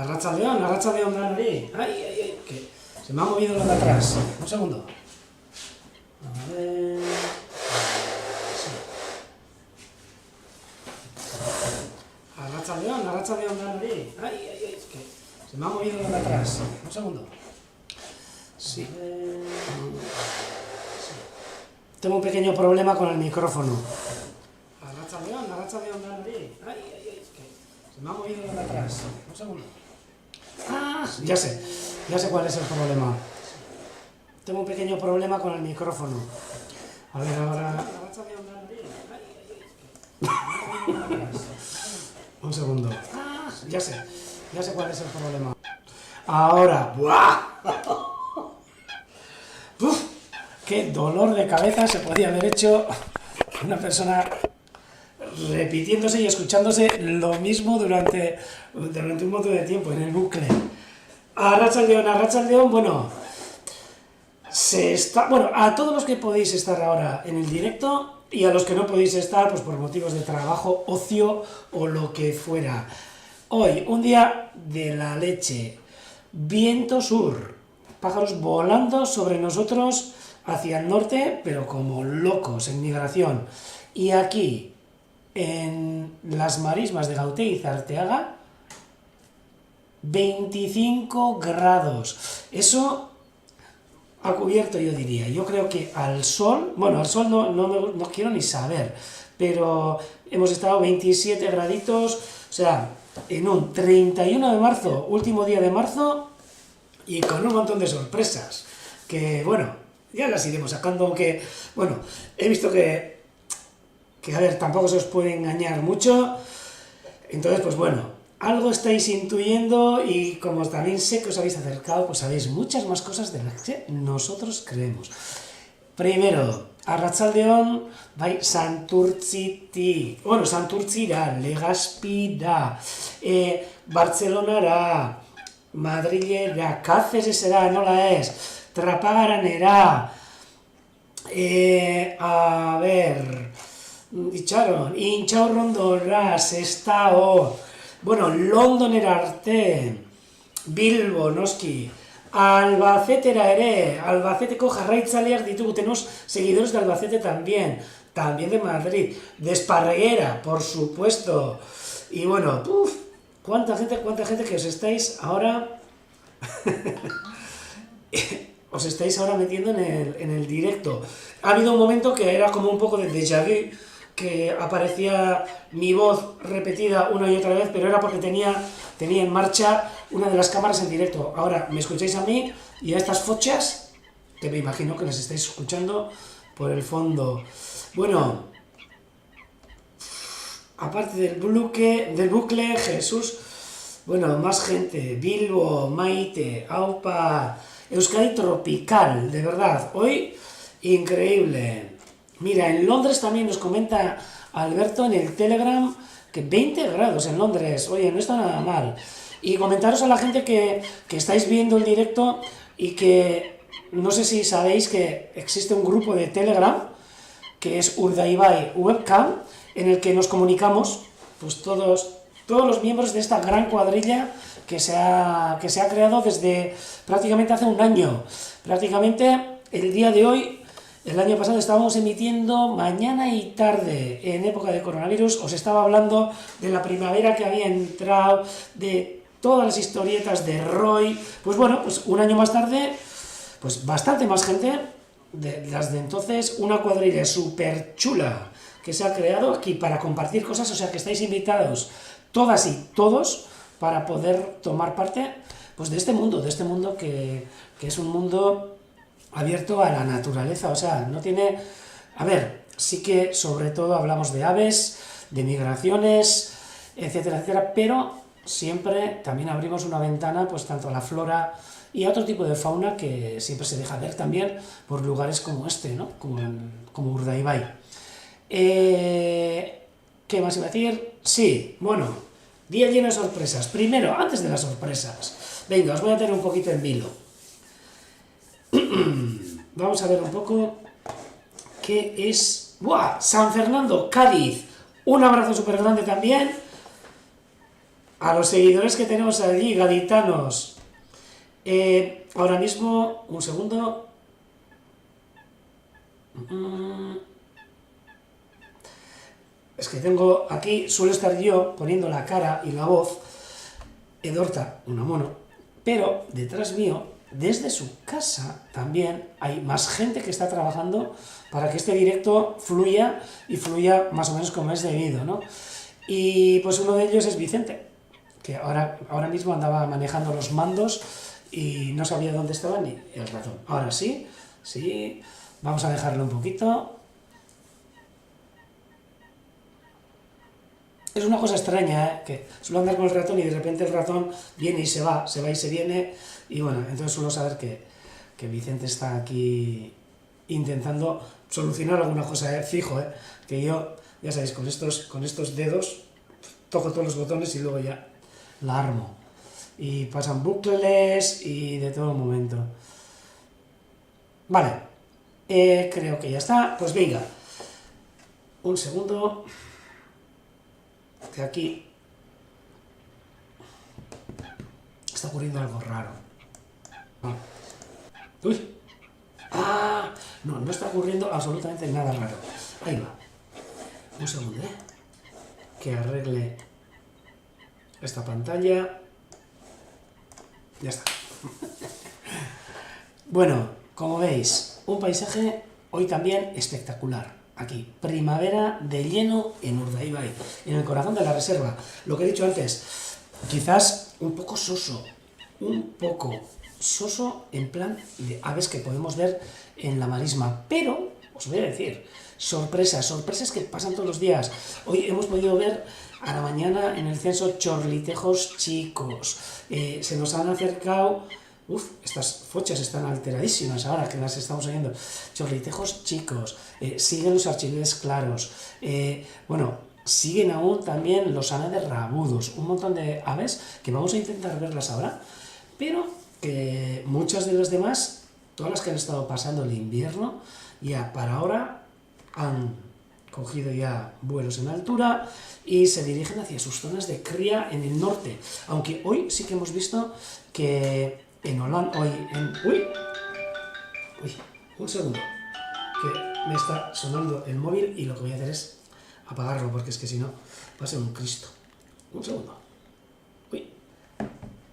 Arratsaldeon Danori. Ay, que se me ha movido lo de atrás. Un segundo. A ver. Sí. Arratsaldeon Danori. Ay, que se me ha movido lo de atrás. Un segundo. Sí. Sí. Tengo un pequeño problema con el micrófono. Arratsaldeon Danori. Ay, que se me ha movido lo de atrás. Un segundo. Ya sé cuál es el problema. Tengo un pequeño problema con el micrófono. A ver, ahora... Un segundo. Ya sé cuál es el problema. Ahora... ¡Buah! ¡Uf! ¡Qué dolor de cabeza se podía haber hecho una persona repitiéndose y escuchándose lo mismo durante un montón de tiempo, en el bucle! Arratsaldeon, bueno, a todos los que podéis estar ahora en el directo y a los que no podéis estar, pues por motivos de trabajo, ocio o lo que fuera. Hoy, un día de la leche, viento sur, pájaros volando sobre nosotros hacia el norte, pero como locos en migración. Y aquí, en las marismas de Gauteng y Arteaga, 25 grados. Eso ha cubierto, yo diría. Yo creo que al sol no quiero ni saber, pero hemos estado 27 graditos, o sea, en un 31 de marzo, último día de marzo, y con un montón de sorpresas, que bueno, ya las iremos sacando, aunque, bueno, he visto que a ver, tampoco se os puede engañar mucho, entonces, pues bueno, algo estáis intuyendo y como también sé que os habéis acercado, pues sabéis muchas más cosas de las que nosotros creemos. Primero, arratsaldeon, bai, Santurtziti, bueno, Santurtzira, Legazpira, Bartzelonara, Madrilera, Cáceresera, nola ez, Trapagaranera, a ver, Itxaron, Intxaurrondora, Sestao, bueno, Londonera arte, Bilbo, noski, Albacetera ere, Albaceteko jarraitzaileak ditugu, tenemos seguidores de Albacete también de Madrid, de Esparreguera, por supuesto, y bueno, cuánta gente que os estáis ahora metiendo en el directo. Ha habido un momento que era como un poco de déjà vu, que aparecía mi voz repetida una y otra vez, pero era porque tenía en marcha una de las cámaras en directo. Ahora me escucháis a mí y a estas fochas, que me imagino que las estáis escuchando por el fondo. Bueno, aparte del bucle, Jesús, bueno, más gente, Bilbo, Maite, Aupa, Euskadi tropical, de verdad, hoy increíble. Mira, en Londres también nos comenta Alberto en el Telegram que 20 grados en Londres, oye, no está nada mal. Y comentaros a la gente que estáis viendo el directo y que no sé si sabéis que existe un grupo de Telegram que es Urdaibai Webcam, en el que nos comunicamos, pues todos los miembros de esta gran cuadrilla que se ha creado desde prácticamente hace un año. Prácticamente el día de hoy. El año pasado estábamos emitiendo mañana y tarde, en época de coronavirus, os estaba hablando de la primavera que había entrado, de todas las historietas de Roy, pues bueno, pues un año más tarde, pues bastante más gente, de las de entonces, una cuadrilla súper chula que se ha creado aquí para compartir cosas, o sea que estáis invitados todas y todos para poder tomar parte pues de este mundo que es un mundo abierto a la naturaleza, o sea, no tiene... A ver, sí que sobre todo hablamos de aves, de migraciones, etcétera, etcétera, pero siempre también abrimos una ventana, pues tanto a la flora y a otro tipo de fauna que siempre se deja ver también por lugares como este, ¿no? Como Urdaibai. ¿Qué más iba a decir? Sí, bueno, día lleno de sorpresas. Primero, antes de las sorpresas, venga, os voy a tener un poquito en vilo. Vamos a ver un poco qué es... ¡Buah! San Fernando, Cádiz. Un abrazo súper grande también. A los seguidores que tenemos allí, gaditanos. Ahora mismo, un segundo. Es que tengo aquí, suelo estar yo poniendo la cara y la voz, Edorta, una mono, pero detrás mío, desde su casa, también hay más gente que está trabajando para que este directo fluya y fluya más o menos como es debido, ¿no? Y pues uno de ellos es Vicente, que ahora mismo andaba manejando los mandos y no sabía dónde estaba ni el ratón. Ahora sí, sí, vamos a dejarlo un poquito. Es una cosa extraña, ¿eh? Que suelo andar con el ratón y de repente el ratón viene y se va y se viene, y bueno, entonces suelo saber que Vicente está aquí intentando solucionar alguna cosa, fijo, que yo, ya sabéis, con estos dedos toco todos los botones y luego ya la armo. Y pasan bucles y de todo momento. Vale, creo que ya está, pues venga, un segundo, que aquí está ocurriendo algo raro. Uy. Ah, no está ocurriendo absolutamente nada raro. Ahí va. Un segundo, que arregle esta pantalla. Ya está. Bueno, como veis, un paisaje hoy también espectacular. Aquí, primavera de lleno en Urdaibai, en el corazón de la reserva. Lo que he dicho antes, quizás un poco soso en plan de aves que podemos ver en la marisma, pero os voy a decir, sorpresas que pasan todos los días. Hoy hemos podido ver a la mañana en el censo chorlitejos chicos, se nos han acercado. Estas fochas están alteradísimas ahora que las estamos oyendo. Chorlitejos chicos, siguen los archiles claros, bueno, siguen aún también los ánades rabudos, un montón de aves que vamos a intentar verlas ahora, pero que muchas de las demás, todas las que han estado pasando el invierno, ya para ahora han cogido ya vuelos en altura y se dirigen hacia sus zonas de cría en el norte, aunque hoy sí que hemos visto que en Holanda, uy, un segundo, que me está sonando el móvil y lo que voy a hacer es apagarlo, porque es que si no va a ser un Cristo. Un segundo. Uy.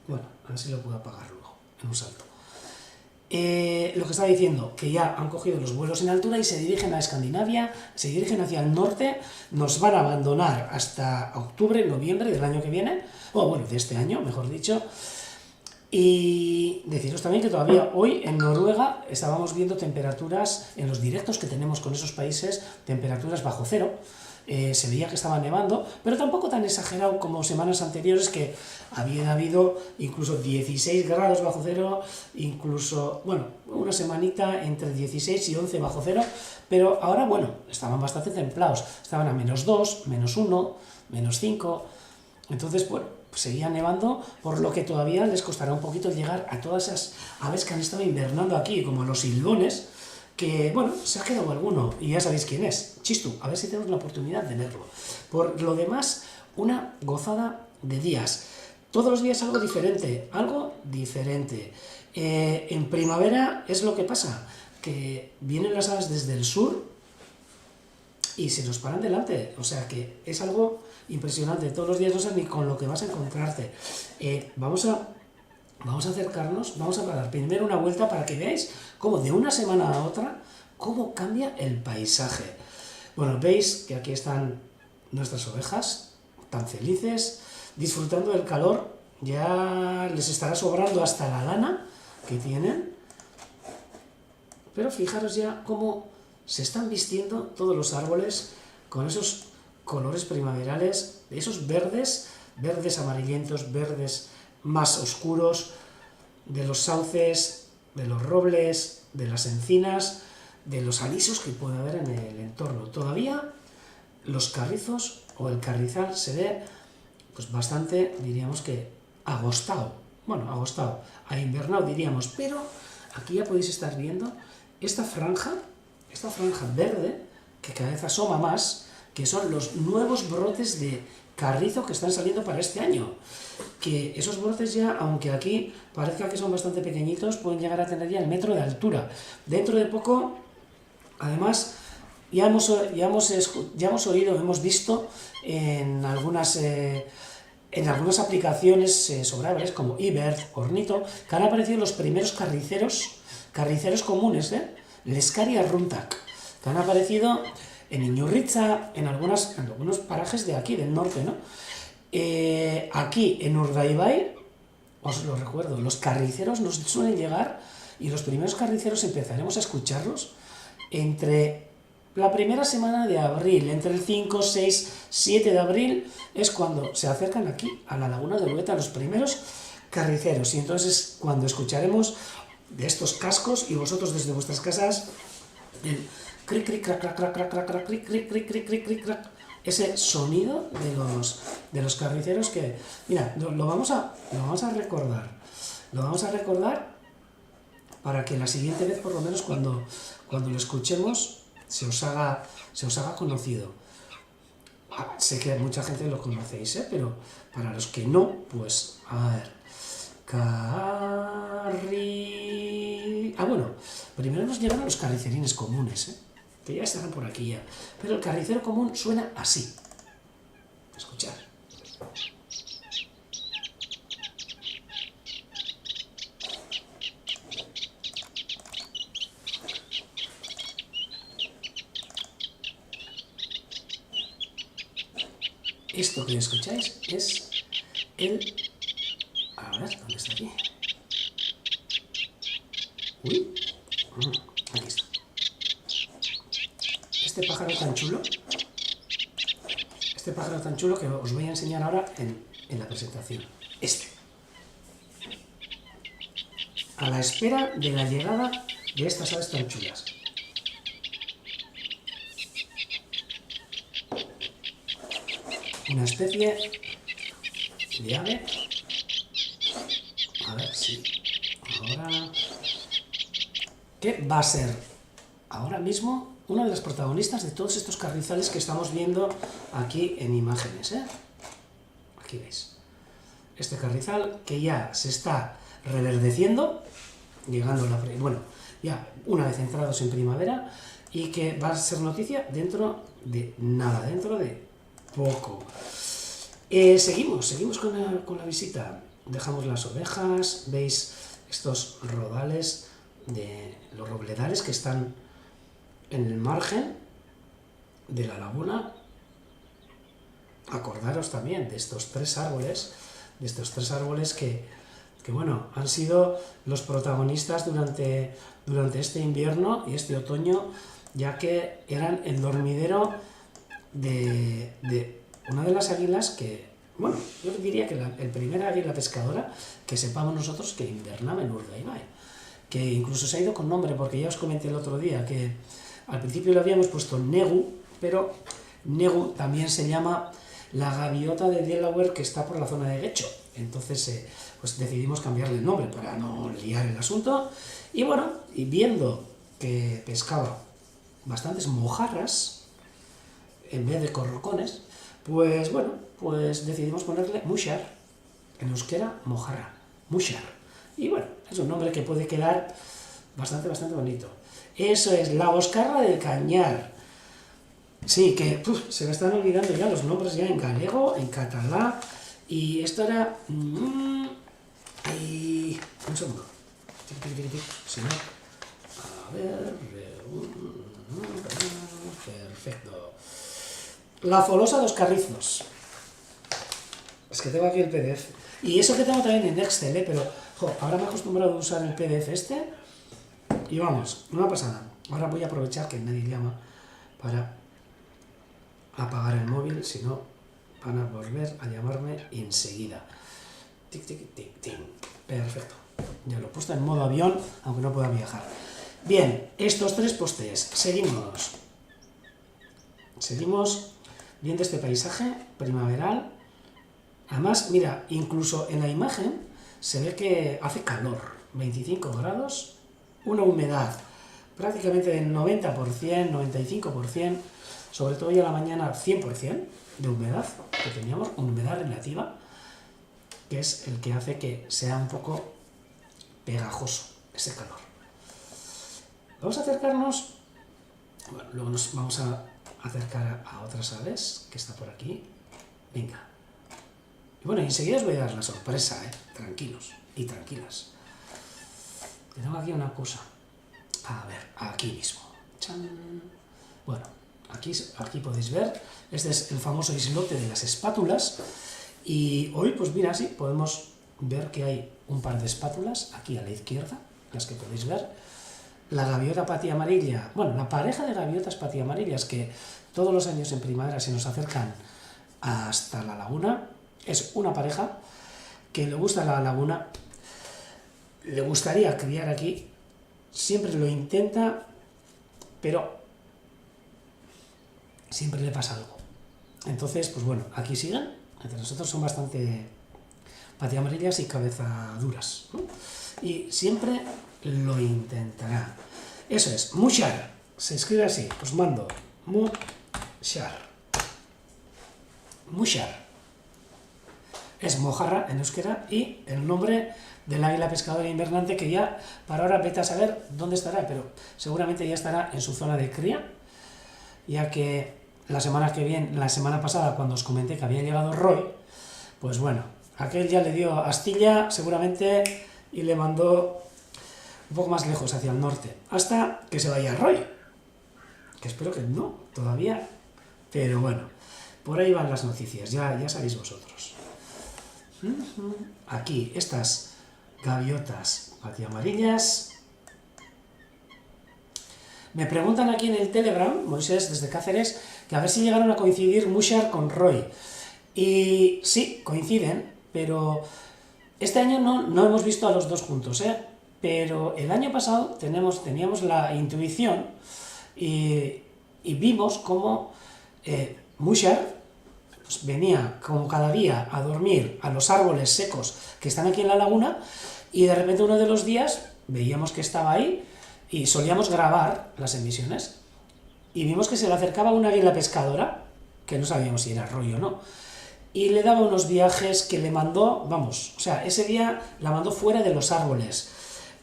Bueno, a ver si lo puedo apagar luego, en un salto. Lo que estaba diciendo, que ya han cogido los vuelos en altura y se dirigen a Escandinavia, se dirigen hacia el norte, nos van a abandonar hasta octubre, noviembre del año que viene, o bueno, de este año, mejor dicho. Y deciros también que todavía hoy en Noruega estábamos viendo temperaturas, en los directos que tenemos con esos países, temperaturas bajo cero. Se veía que estaba nevando, pero tampoco tan exagerado como semanas anteriores, que había habido incluso 16 grados bajo cero, incluso, bueno, una semanita entre 16 y 11 bajo cero, pero ahora, bueno, estaban bastante templados, estaban a -2, -1, -5, entonces, bueno, seguía nevando, por lo que todavía les costará un poquito llegar a todas esas aves que han estado invernando aquí, como los silbones, que, bueno, se ha quedado alguno, y ya sabéis quién es, Chistu, a ver si tenemos la oportunidad de verlo. Por lo demás, una gozada de días. Todos los días algo diferente, en primavera es lo que pasa, que vienen las aves desde el sur y se nos paran delante, o sea que es algo impresionante. Todos los días no sabes ni con lo que vas a encontrarte. Vamos a acercarnos, vamos a dar primero una vuelta para que veáis cómo de una semana a otra, cómo cambia el paisaje. Bueno, veis que aquí están nuestras ovejas, tan felices, disfrutando del calor, ya les estará sobrando hasta la lana que tienen, pero fijaros ya cómo se están vistiendo todos los árboles con esos colores primaverales, esos verdes amarillentos, verdes más oscuros, de los sauces, de los robles, de las encinas, de los alisos que puede haber en el entorno. Todavía los carrizos o el carrizal se ve pues bastante, diríamos que agostado, a invernado diríamos, pero aquí ya podéis estar viendo esta franja verde que cada vez asoma más, que son los nuevos brotes de carrizo que están saliendo para este año. Que esos brotes ya, aunque aquí parezca que son bastante pequeñitos, pueden llegar a tener ya el metro de altura. Dentro de poco, además, ya hemos oído, hemos visto en algunas aplicaciones sobre árboles como eBird, Ornito, que han aparecido los primeros carriceros comunes, Lescaria runtac, que han aparecido en Iñurritza, en algunos parajes de aquí, del norte, ¿no? Aquí en Urdaibai, os lo recuerdo, los carriceros nos suelen llegar y los primeros carriceros empezaremos a escucharlos entre la primera semana de abril, entre el 5, 6, 7 de abril, es cuando se acercan aquí a la laguna de Lueta los primeros carriceros, y entonces es cuando escucharemos de estos cascos y vosotros desde vuestras casas el cric, cric, crac, crac, crac, crac, crac, cric, cric, cric, cric, cric, cric, crac, ese sonido de los carriceros que, mira, lo vamos a recordar para que la siguiente vez, por lo menos cuando lo escuchemos, se os haga conocido. Sé que mucha gente lo conocéis, pero para los que no, pues, a ver, bueno, primero nos llegan a los carricerines comunes, que ya estarán por aquí ya, pero el carricero común suena así. Escuchad. Esto que escucháis es el... A ver, ¿dónde está aquí? Uy, aquí está. Este pájaro tan chulo que os voy a enseñar ahora en la presentación. A la espera de la llegada de estas aves tan chulas. Una especie de ave. A ver si ahora... ¿Qué va a ser ahora mismo una de las protagonistas de todos estos carrizales que estamos viendo aquí en imágenes, Aquí veis. Este carrizal que ya se está reverdeciendo, ya una vez entrados en primavera, y que va a ser noticia dentro de nada, dentro de poco. Seguimos con la visita. Dejamos las ovejas, veis estos rodales, los robledales que están en el margen de la laguna. Acordaros también de estos tres árboles que bueno, han sido los protagonistas durante este invierno y este otoño, ya que eran el dormidero de una de las águilas que, bueno, yo diría que el primer águila pescadora que sepamos nosotros que invernaba en Urdaibai, que incluso se ha ido con nombre, porque ya os comenté el otro día que al principio le habíamos puesto Negu, pero Negu también se llama la gaviota de Delaware que está por la zona de Guecho. Entonces pues decidimos cambiarle el nombre para no liar el asunto, y bueno, y viendo que pescaba bastantes mojarras en vez de corrocones, pues bueno, pues decidimos ponerle Mushar, en euskera mojarra, Mushar, y bueno, es un nombre que puede quedar bastante bonito. Eso es, la boscarra del Cañar. Sí, que se me están olvidando ya los nombres ya en galego, en catalán, y esto era... un segundo. Si no... A ver... Perfecto. La Folosa dos Carrizos. Es que tengo aquí el PDF. Y eso que tengo también en Excel, pero ahora me he acostumbrado a usar el PDF y vamos, una pasada. Ahora voy a aprovechar que nadie llama para apagar el móvil, si no van a volver a llamarme enseguida. Tic, tic, tic, tic. Perfecto. Ya lo he puesto en modo avión, aunque no pueda viajar. Bien, estos tres postes. Seguimos viendo este paisaje primaveral. Además, mira, incluso en la imagen se ve que hace calor, 25 grados, una humedad prácticamente del 90%, 95%, sobre todo ya a la mañana 100% de humedad, que teníamos, humedad relativa, que es el que hace que sea un poco pegajoso ese calor. Vamos a acercarnos, bueno, luego nos vamos a acercar a otras aves, que está por aquí. Venga. Y bueno, enseguida os voy a dar la sorpresa, tranquilos y tranquilas. Tengo aquí una cosa. A ver, aquí mismo. ¡Chan! Bueno, aquí podéis ver, este es el famoso islote de las espátulas. Y hoy, pues mira, sí, podemos ver que hay un par de espátulas aquí a la izquierda, las que podéis ver. La gaviota patiamarilla, bueno, la pareja de gaviotas patiamarillas que todos los años en primavera se nos acercan hasta la laguna, es una pareja que le gusta la laguna, le gustaría criar aquí, siempre lo intenta, pero siempre le pasa algo. Entonces, pues bueno, aquí siguen, entre nosotros son bastante patiamarillas y cabezaduras, ¿no? Y siempre lo intentará. Eso es, Mushar, se escribe así, os mando, Mushar. Mushar. Es mojarra en euskera y el nombre del águila pescadora invernante que ya, para ahora vete a saber dónde estará, pero seguramente ya estará en su zona de cría, ya que la semana pasada, cuando os comenté que había llegado Roy, pues bueno, aquel ya le dio astilla, seguramente, y le mandó un poco más lejos, hacia el norte, hasta que se vaya Roy, que espero que no, todavía, pero bueno, por ahí van las noticias, ya sabéis vosotros. Aquí, estas gaviotas patiamarillas. Me preguntan aquí en el Telegram, Moisés desde Cáceres, que a ver si llegaron a coincidir Mushar con Roy. Y sí, coinciden, pero este año no hemos visto a los dos juntos, pero el año pasado teníamos la intuición y vimos cómo Mushar pues venía como cada día a dormir a los árboles secos que están aquí en la laguna, y de repente uno de los días veíamos que estaba ahí y solíamos grabar las emisiones y vimos que se le acercaba una águila pescadora, que no sabíamos si era Roy o no, y le daba unos viajes que le mandó, vamos, o sea, ese día la mandó fuera de los árboles.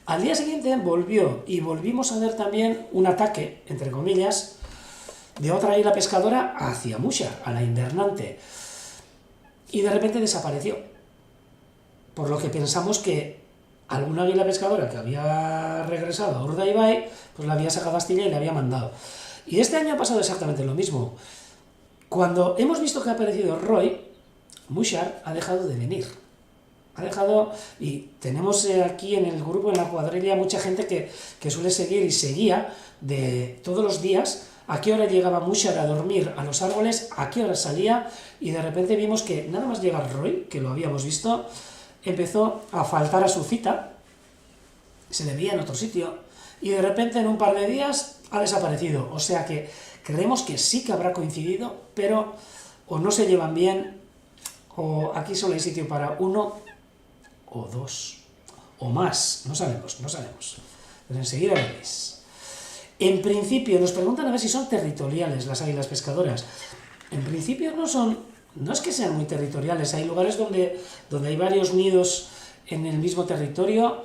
Al día siguiente volvió y volvimos a ver también un ataque, entre comillas, de otra águila pescadora hacia Mushar, a la invernante, y de repente desapareció, por lo que pensamos que alguna águila pescadora que había regresado a Urdaibai, pues la había sacado a astilla y le había mandado. Y este año ha pasado exactamente lo mismo. Cuando hemos visto que ha aparecido Roy, Mushar ha dejado de venir. Ha dejado, y tenemos aquí en el grupo, en la cuadrilla, mucha gente que suele seguir y seguía de todos los días a qué hora llegaba Mushar a dormir a los árboles, a qué hora salía, y de repente vimos que nada más llegar Roy, que lo habíamos visto, empezó a faltar a su cita, se le veía en otro sitio, y de repente en un par de días ha desaparecido. O sea que creemos que sí que habrá coincidido, pero o no se llevan bien, o aquí solo hay sitio para uno, o dos, o más, no sabemos, pero enseguida veréis. En principio, nos preguntan a ver si son territoriales las águilas pescadoras. En principio no es que sean muy territoriales, hay lugares donde hay varios nidos en el mismo territorio,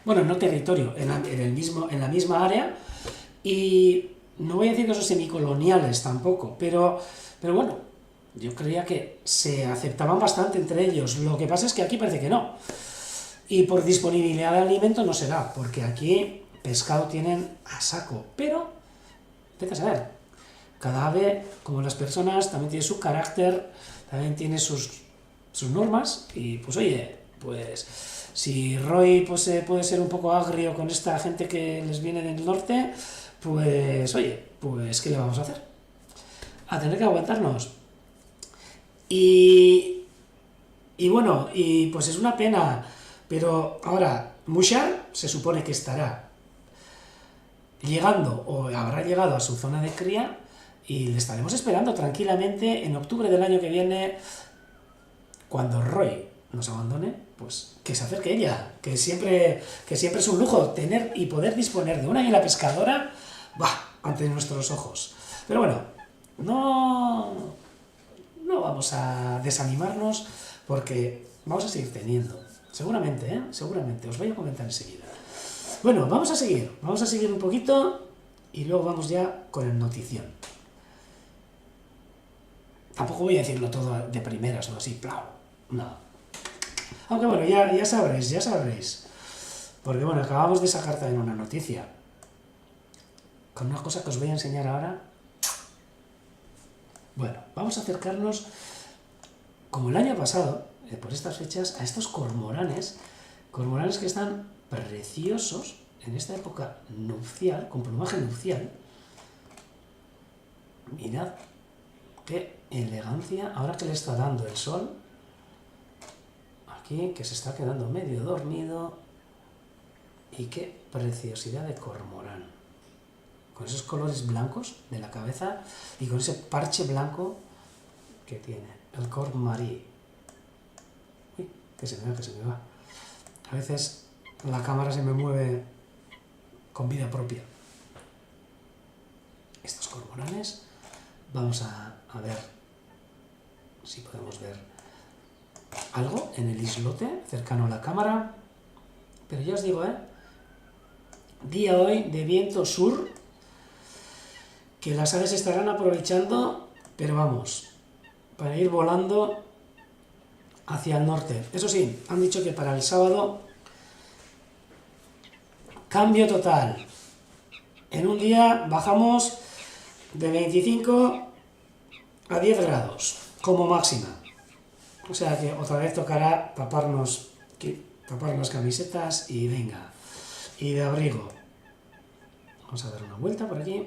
bueno, no territorio, en la misma área, y no voy a decir que son semicoloniales tampoco, pero bueno, yo creía que se aceptaban bastante entre ellos. Lo que pasa es que aquí parece que no, y por disponibilidad de alimento no será, porque aquí pescado tienen a saco, pero vete a saber, cada ave, como las personas, también tiene su carácter, también tiene sus normas, y pues oye, pues si Roy pues, puede ser un poco agrio con esta gente que les viene del norte, pues oye, pues ¿qué le vamos a hacer? A tener que aguantarnos. Y bueno, y pues es una pena, pero ahora Mushar se supone que estará llegando, o habrá llegado a su zona de cría, y le estaremos esperando tranquilamente en octubre del año que viene, cuando Roy nos abandone, pues que se acerque ella, que siempre es un lujo tener y poder disponer de una águila pescadora ante nuestros ojos. Pero bueno, no, no vamos a desanimarnos porque vamos a seguir teniendo. Seguramente, ¿eh? Seguramente, os voy a comentar enseguida. Bueno, vamos a seguir un poquito y luego vamos ya con el notición. Tampoco voy a decirlo todo de primeras, ¿no? Así, plau, no. Aunque bueno, ya sabréis. Porque bueno, acabamos de sacar también una noticia. Con una cosa que os voy a enseñar ahora. Bueno, vamos a acercarnos, como el año pasado, por estas fechas, a estos cormoranes que están preciosos en esta época nupcial, con plumaje nupcial. Mirad qué elegancia, ahora que le está dando el sol, aquí, que se está quedando medio dormido, y qué preciosidad de cormorán. Con esos colores blancos de la cabeza y con ese parche blanco que tiene, el cormarí. Uy, que se me va. A veces la cámara se me mueve con vida propia. Estos cormoranes, vamos a ver si podemos ver algo en el islote cercano a la cámara. Pero ya os digo, día hoy de viento sur, que las aves estarán aprovechando, pero vamos, para ir volando hacia el norte. Eso sí, han dicho que para el sábado, cambio total. En un día bajamos de 25 a 10 grados, como máxima. O sea que otra vez tocará taparnos camisetas y venga, y de abrigo. Vamos a dar una vuelta por aquí.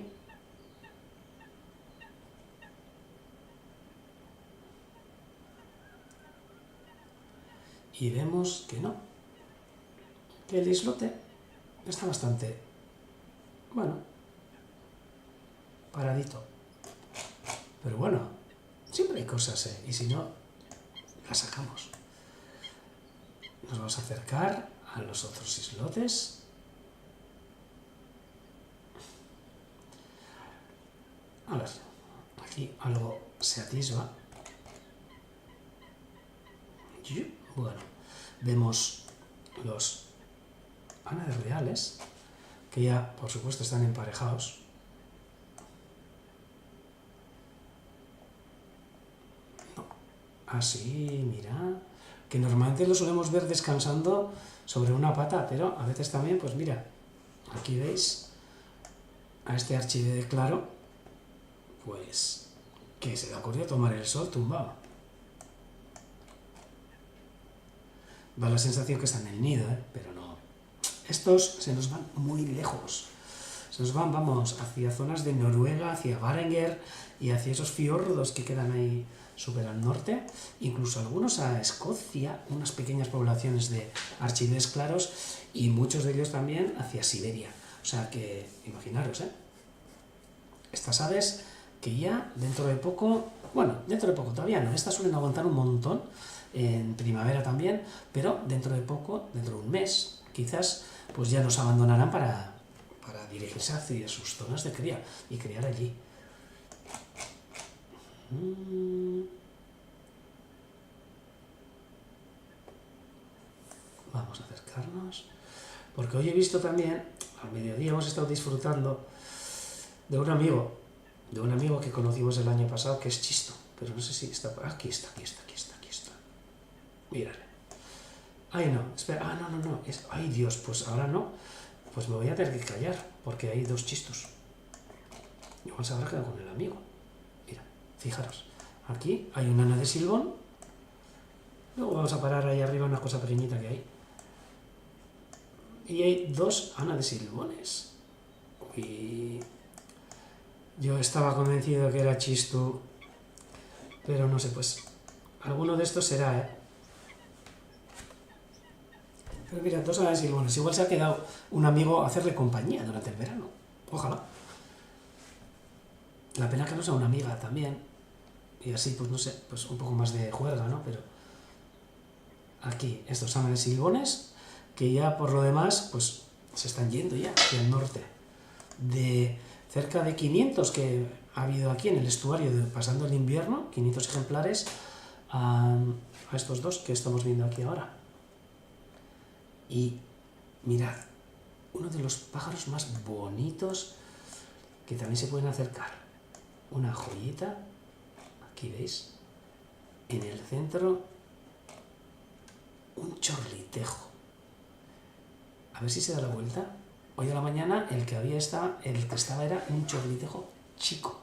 Y vemos que no, que el islote está bastante, bueno, paradito. Pero bueno, siempre hay cosas, y si no, las sacamos. Nos vamos a acercar a los otros islotes. A ver, aquí algo se atisba. Bueno, vemos los ánades reales, que ya, por supuesto, están emparejados. No. Así, mira, que normalmente lo solemos ver descansando sobre una pata, pero a veces también, pues mira, aquí veis a este archide claro, pues que se le ocurrió tomar el sol tumbado. Da la sensación que está en el nido, pero no. Estos se nos van muy lejos. Se nos van, vamos, hacia zonas de Noruega, hacia Varenger y hacia esos fiordos que quedan ahí súper al norte. Incluso algunos a Escocia, unas pequeñas poblaciones de archides claros, y muchos de ellos también hacia Siberia. O sea que, imaginaros, estas aves que ya dentro de poco, bueno, dentro de poco todavía no, estas suelen aguantar un montón, en primavera también, pero dentro de poco, dentro de un mes, quizás, pues ya nos abandonarán para dirigirse hacia sus zonas de cría y criar allí. Vamos a acercarnos, porque hoy he visto también, al mediodía hemos estado disfrutando de un amigo que conocimos el año pasado, que es Chisto, pero no sé si está por aquí. Está. Mírale. Ay, no, espera, no, ay Dios, pues ahora no, pues me voy a tener que callar, porque hay dos chistos. Igual se habrá quedado con el amigo. Mira, fijaros, aquí hay un ana de silbón, luego vamos a parar ahí arriba una cosa pequeñita que hay, y hay dos ana de silbones. Y yo estaba convencido que era chisto, pero no sé, pues alguno de estos será, Pero mira, dos ana de silbones. Igual se ha quedado un amigo a hacerle compañía durante el verano. Ojalá. La pena que no sea una amiga también. Y así, pues no sé, pues un poco más de juerga, ¿no? Pero aquí, estos ana de silbones, que ya por lo demás, pues se están yendo ya hacia el norte. De cerca de 500 que ha habido aquí en el estuario, pasando el invierno, 500 ejemplares a estos dos que estamos viendo aquí ahora. Y mirad, uno de los pájaros más bonitos que también se pueden acercar. Una joyita, aquí veis, en el centro, un chorlitejo. A ver si se da la vuelta. Hoy a la mañana el que estaba era un chorlitejo chico.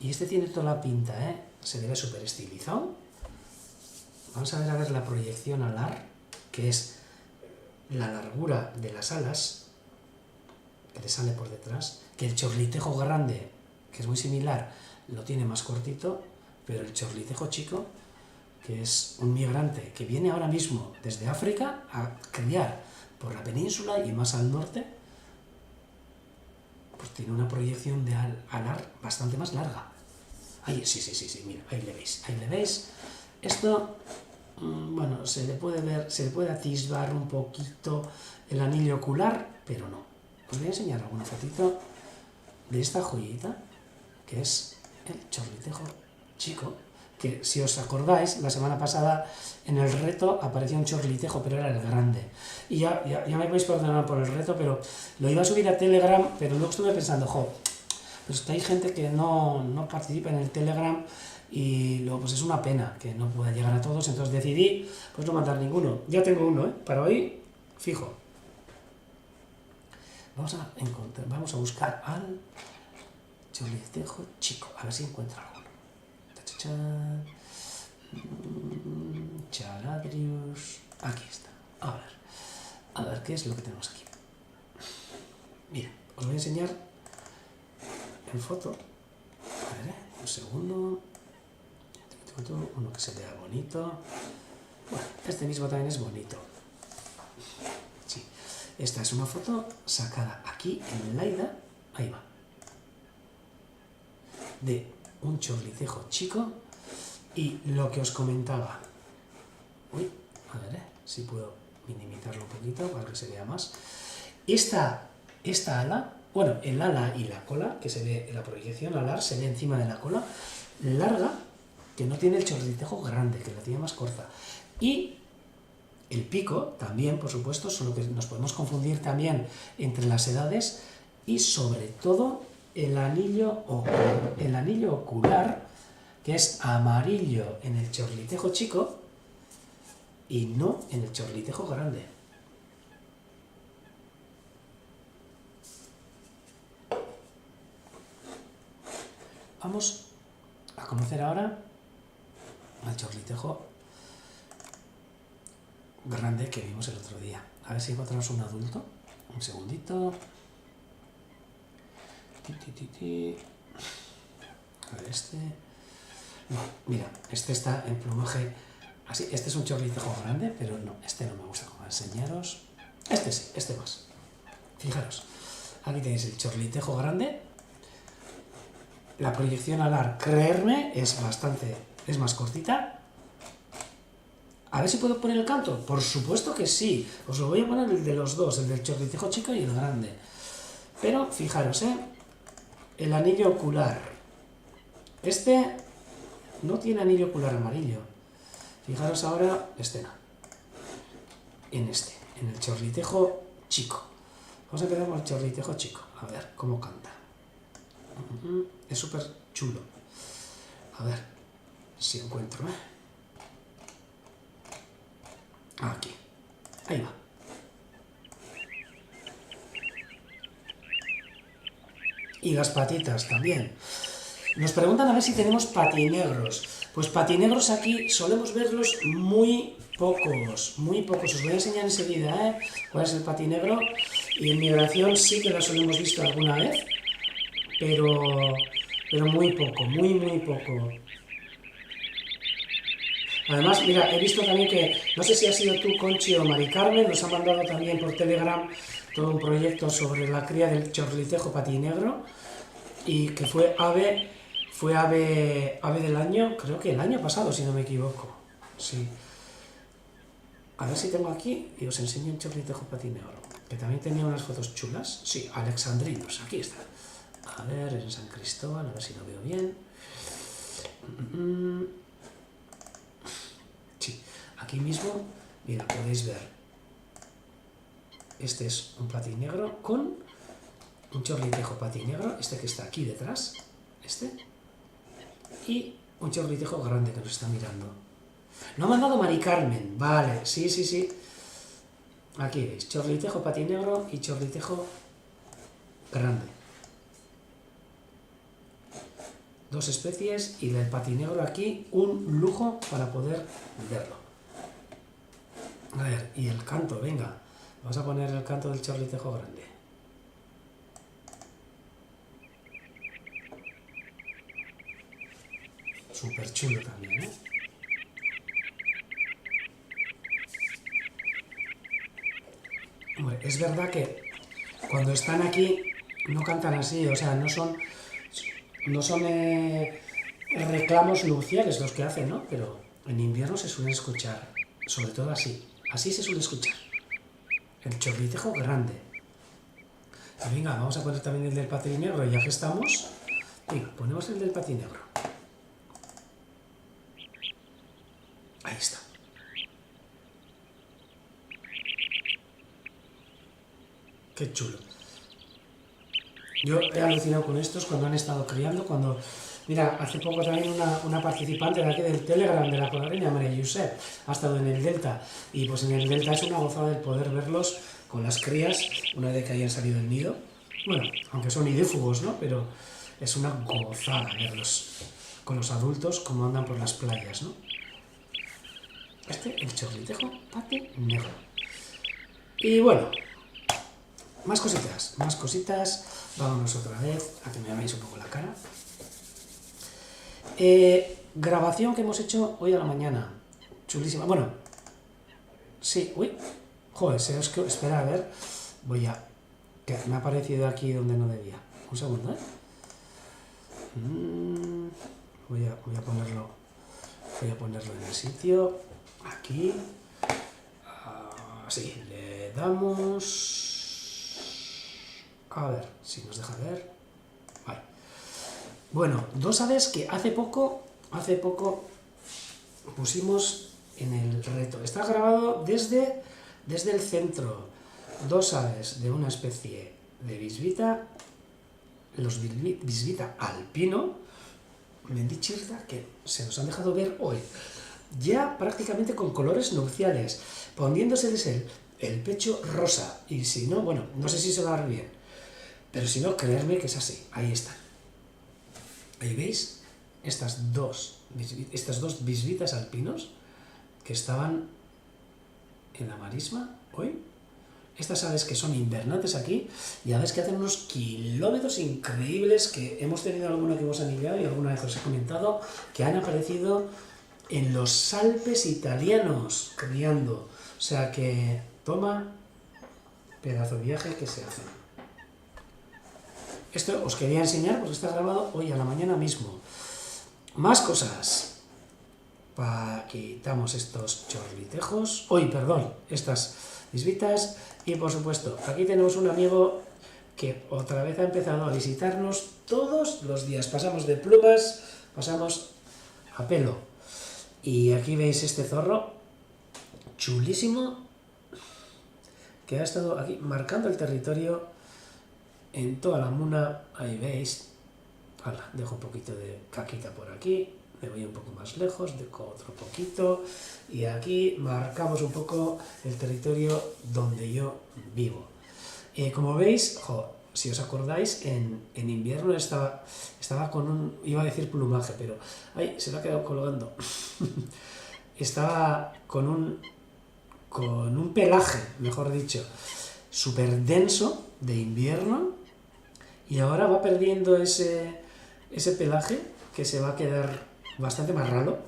Y este tiene toda la pinta, ¿eh? Se ve súper estilizado. Vamos a ver la proyección alar, que es la largura de las alas, que le sale por detrás, que el chorlitejo grande, que es muy similar, lo tiene más cortito, pero el chorlitejo chico, que es un migrante que viene ahora mismo desde África a criar por la península y más al norte, pues tiene una proyección de alar bastante más larga. Ahí, sí, mira, ahí le veis. Esto, bueno, se le puede ver, se le puede atisbar un poquito el anillo ocular, pero no. Os voy a enseñar alguna fotito de esta joyita, que es el chorlitejo chico, que si os acordáis, la semana pasada en el reto apareció un chorlitejo, pero era el grande. Y ya me podéis perdonar por el reto, pero lo iba a subir a Telegram, pero luego estuve pensando, pues que hay gente que no participa en el Telegram y luego pues es una pena que no pueda llegar a todos, entonces decidí pues no mandar ninguno. Ya tengo uno, para hoy, fijo. Vamos a buscar al chorlitejo chico, a ver si encuentro alguno. Chaladrius, aquí está. A ver qué es lo que tenemos aquí. Mira, os voy a enseñar en foto. A ver, un segundo. Uno que se vea bonito. Bueno, este mismo también es bonito. Sí. Esta es una foto sacada aquí en Lleida. Ahí va. De un chorlitejo chico. Y lo que os comentaba. Uy, a ver, si puedo minimizarlo un poquito para que se vea más. Esta ala, bueno, el ala y la cola, que se ve en la proyección alar, se ve encima de la cola, larga, que no tiene el chorlitejo grande, que la tiene más corta. Y el pico también, por supuesto, solo que nos podemos confundir también entre las edades, y sobre todo el anillo ocular, que es amarillo en el chorlitejo chico y no en el chorlitejo grande. Vamos a conocer ahora al chorlitejo grande que vimos el otro día. A ver si encontramos un adulto. Un segundito. A ver este. No, mira, este está en plumaje así. Este es un chorlitejo grande, pero no, este no me gusta como enseñaros. Este sí, este más. Fijaros, aquí tenéis el chorlitejo grande. La proyección alar, creerme, es más cortita. A ver si puedo poner el canto. Por supuesto que sí. Os lo voy a poner el de los dos, el del chorlitejo chico y el grande. Pero fijaros, el anillo ocular. Este no tiene anillo ocular amarillo. Fijaros ahora, en el chorlitejo chico. Vamos a empezar con el chorlitejo chico. A ver cómo canta. Es súper chulo. A ver si encuentro, Aquí. Ahí va. Y las patitas también. Nos preguntan a ver si tenemos patinegros. Pues patinegros aquí solemos verlos muy pocos. Os voy a enseñar enseguida, cuál es el patinegro. Y en migración sí que los hemos visto alguna vez, pero muy poco, muy poco. Además, mira, he visto también que, no sé si ha sido tú, Conchi o Mari Carmen, nos ha mandado también por Telegram todo un proyecto sobre la cría del chorlitejo patinegro, y que fue ave del año, creo que el año pasado, si no me equivoco. Sí. A ver si tengo aquí y os enseño un chorlitejo patinegro, que también tenía unas fotos chulas. Sí, Alexandrinos, aquí está. A ver, en San Cristóbal, a ver si lo veo bien. Sí, aquí mismo, mira, podéis ver. Este es un patín negro con un chorlitejo patín negro, este que está aquí detrás, este, y un chorlitejo grande que nos está mirando. No me han dado Mari Carmen, vale, sí, sí, sí. Aquí veis, chorlitejo patín negro y chorlitejo grande. Dos especies y el patinegro aquí, un lujo para poder verlo. A ver, y el canto, venga, vamos a poner el canto del chorlitejo grande. Súper chulo también, ¿eh? Bueno, es verdad que cuando están aquí no cantan así, o sea, no son reclamos nupciales los que hacen, ¿no? Pero en invierno se suelen escuchar, sobre todo así. Así se suele escuchar. El chorlitejo grande. Y venga, vamos a poner también el del patinegro, ya que estamos. Venga, ponemos el del patinegro. Ahí está. Qué chulo. Yo he alucinado con estos cuando han estado criando, cuando... Mira, hace poco también una participante de aquí del Telegram de la Colareña, María Josep, ha estado en el Delta. Y pues en el Delta es una gozada el poder verlos con las crías una vez que hayan salido del nido. Bueno, aunque son idéfugos, ¿no? Pero es una gozada verlos con los adultos como andan por las playas, ¿no? Este, el chorlitejo pate negro. Y bueno, más cositas. Vámonos otra vez a que me veáis un poco la cara. Grabación que hemos hecho hoy a la mañana. Chulísima. Bueno, sí, uy, joder, espera, a ver. Voy a... que me ha aparecido aquí donde no debía. Un segundo, ¿eh? Voy a ponerlo en el sitio. Aquí. Sí, le damos... A ver, si nos deja ver. Vale. Bueno, dos aves que hace poco pusimos en el reto. Está grabado desde el centro. Dos aves de una especie de bisbita, los bisbita alpino, mendichirta, que se nos han dejado ver hoy. Ya prácticamente con colores nupciales, poniéndoseles el pecho rosa. Y si no, bueno, no sé si se va a ver bien, pero si no, creedme que es así. Ahí están. Ahí veis estas dos bisbitas alpinos que estaban en la marisma hoy. Estas aves que son invernantes aquí, y aves que hacen unos kilómetros increíbles, que hemos tenido alguna que hemos anillado y alguna vez os he comentado, que han aparecido en los Alpes italianos criando. O sea que toma pedazo de viaje que se hace. Esto os quería enseñar porque está grabado hoy a la mañana mismo. Más cosas. Quitamos estos chorlitejos. Estas bisbitas. Y por supuesto, aquí tenemos un amigo que otra vez ha empezado a visitarnos todos los días. Pasamos de plumas, pasamos a pelo. Y aquí veis este zorro chulísimo que ha estado aquí marcando el territorio en toda la muna. Ahí veis. Hala, dejo un poquito de caquita por aquí, me voy un poco más lejos, dejo otro poquito, y aquí marcamos un poco el territorio donde yo vivo. Como veis, si os acordáis, en invierno estaba con un, iba a decir plumaje, pero ay, se me ha quedado colgando. Estaba con un pelaje, mejor dicho, súper denso de invierno, y ahora va perdiendo ese pelaje, que se va a quedar bastante más raro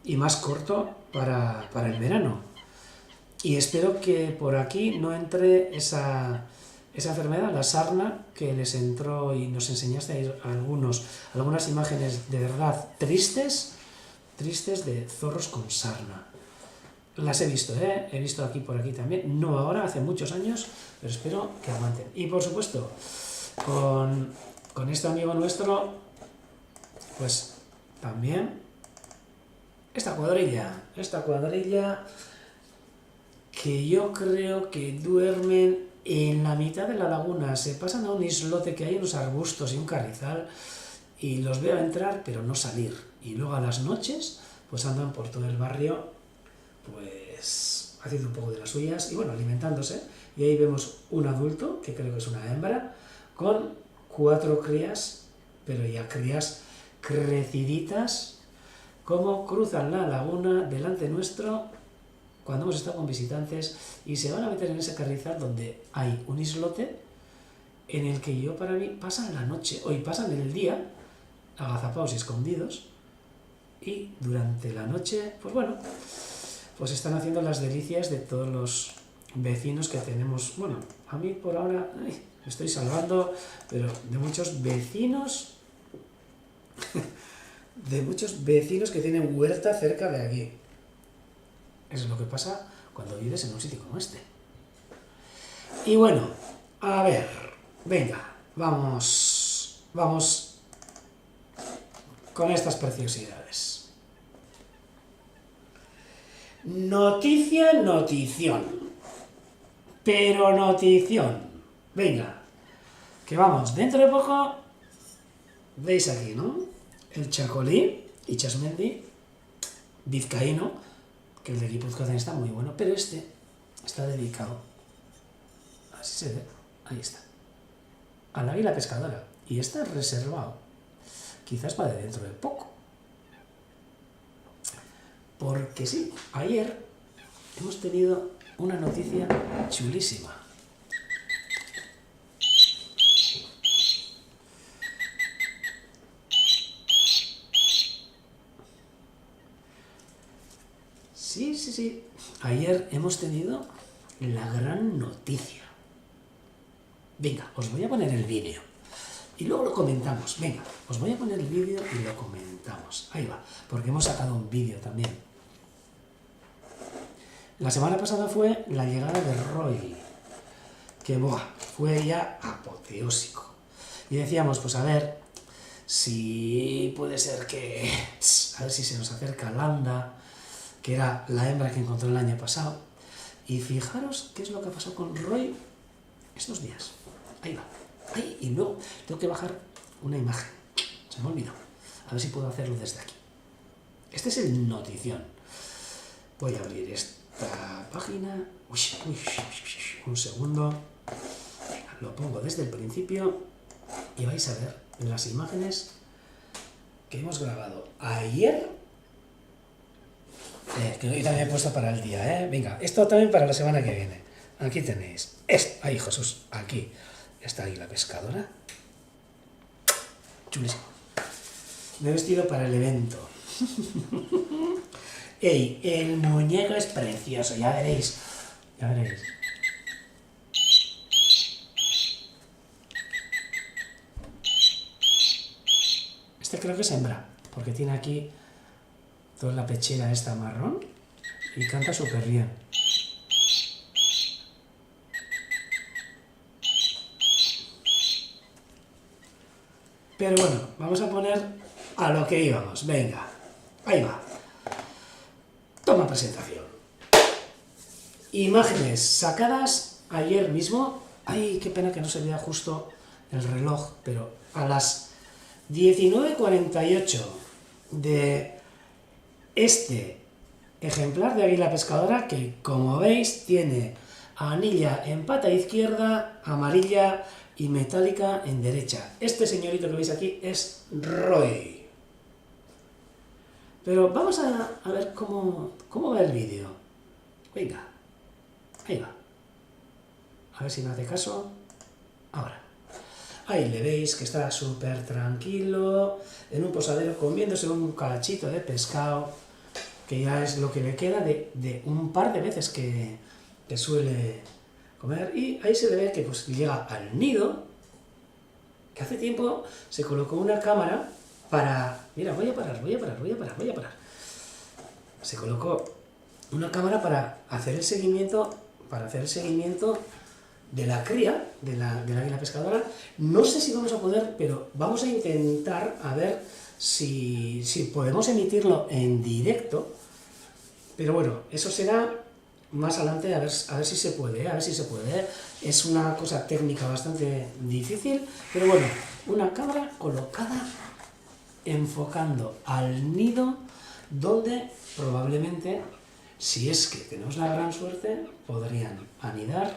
y más corto para el verano. Y espero que por aquí no entre esa enfermedad, la sarna, que les entró, y nos enseñasteis algunas imágenes de verdad tristes de zorros con sarna. Las he visto, he visto aquí por aquí también, no ahora, hace muchos años, pero espero que aguanten. Y por supuesto, con con este amigo nuestro, pues también esta cuadrilla que yo creo que duermen en la mitad de la laguna, se pasan a un islote que hay unos arbustos y un carrizal y los veo entrar pero no salir, y luego a las noches pues andan por todo el barrio pues haciendo un poco de las suyas y bueno, alimentándose, y ahí vemos un adulto, que creo que es una hembra, con 4 crías, pero ya crías creciditas, como cruzan la laguna delante nuestro cuando hemos estado con visitantes y se van a meter en ese carrizal donde hay un islote en el que para mí pasan la noche, hoy pasan el día agazapados y escondidos, y durante la noche, pues bueno, pues están haciendo las delicias de todos los vecinos que tenemos. Bueno, a mí por ahora me estoy salvando, pero de muchos vecinos que tienen huerta cerca de aquí. Eso es lo que pasa cuando vives en un sitio como este. Y bueno, a ver, venga, vamos con estas preciosidades. Notición. Pero notición. Venga, que vamos, dentro de poco, veis aquí, ¿no? El Chacolí, Itxasmendi, vizcaíno, que el de Guipúzcoa está muy bueno, pero este está dedicado, así se ve, ahí está, al águila pescadora, y está reservado, quizás para dentro de poco. Porque sí, ayer hemos tenido una noticia chulísima. Sí. Ayer hemos tenido la gran noticia. Venga, os voy a poner el vídeo. Y luego lo comentamos. Venga, os voy a poner el vídeo y lo comentamos. Ahí va, porque hemos sacado un vídeo también. La semana pasada fue la llegada de Roy, que fue ya apoteósico. Y decíamos, pues a ver si puede ser que... a ver si se nos acerca Landa, que era la hembra que encontró el año pasado. Y fijaros qué es lo que ha pasado con Roy estos días. Ahí va. Ahí, y luego tengo que bajar una imagen. Se me ha olvidado. A ver si puedo hacerlo desde aquí. Este es el notición. Voy a abrir esta página. Un segundo. Lo pongo desde el principio y vais a ver las imágenes que hemos grabado ayer. Que hoy también he puesto para el día, ¿eh? Venga, esto también para la semana que viene. Aquí tenéis. Ahí, Jesús, aquí. Está ahí la pescadora. Chulísimo. Me he vestido para el evento. ¡Ey! El muñeco es precioso, ya veréis. Ya veréis. Este creo que es hembra, porque tiene aquí toda la pechera esta marrón y canta súper bien. Pero bueno, vamos a poner a lo que íbamos. Venga, ahí va. Toma presentación. Imágenes sacadas ayer mismo. Ay, qué pena que no se vea justo el reloj, pero a las 19:48 de este ejemplar de águila pescadora, que como veis tiene anilla en pata izquierda, amarilla y metálica en derecha. Este señorito que veis aquí es Roy. Pero vamos a ver cómo va el vídeo. Venga, ahí va. A ver si me hace caso. Ahora. Ahí le veis que está súper tranquilo, en un posadero comiéndose un cachito de pescado, que ya es lo que le queda de un par de veces que suele comer. Y ahí se le ve que pues llega al nido, que hace tiempo se colocó una cámara para... Mira, voy a parar. Se colocó una cámara para hacer el seguimiento de la cría, del águila pescadora. No sé si vamos a poder, pero vamos a intentar a ver si podemos emitirlo en directo. Pero bueno, eso será más adelante, a ver si se puede, a ver si se puede, ¿eh? Es una cosa técnica bastante difícil, pero bueno, una cámara colocada enfocando al nido donde probablemente, si es que tenemos la gran suerte, podrían anidar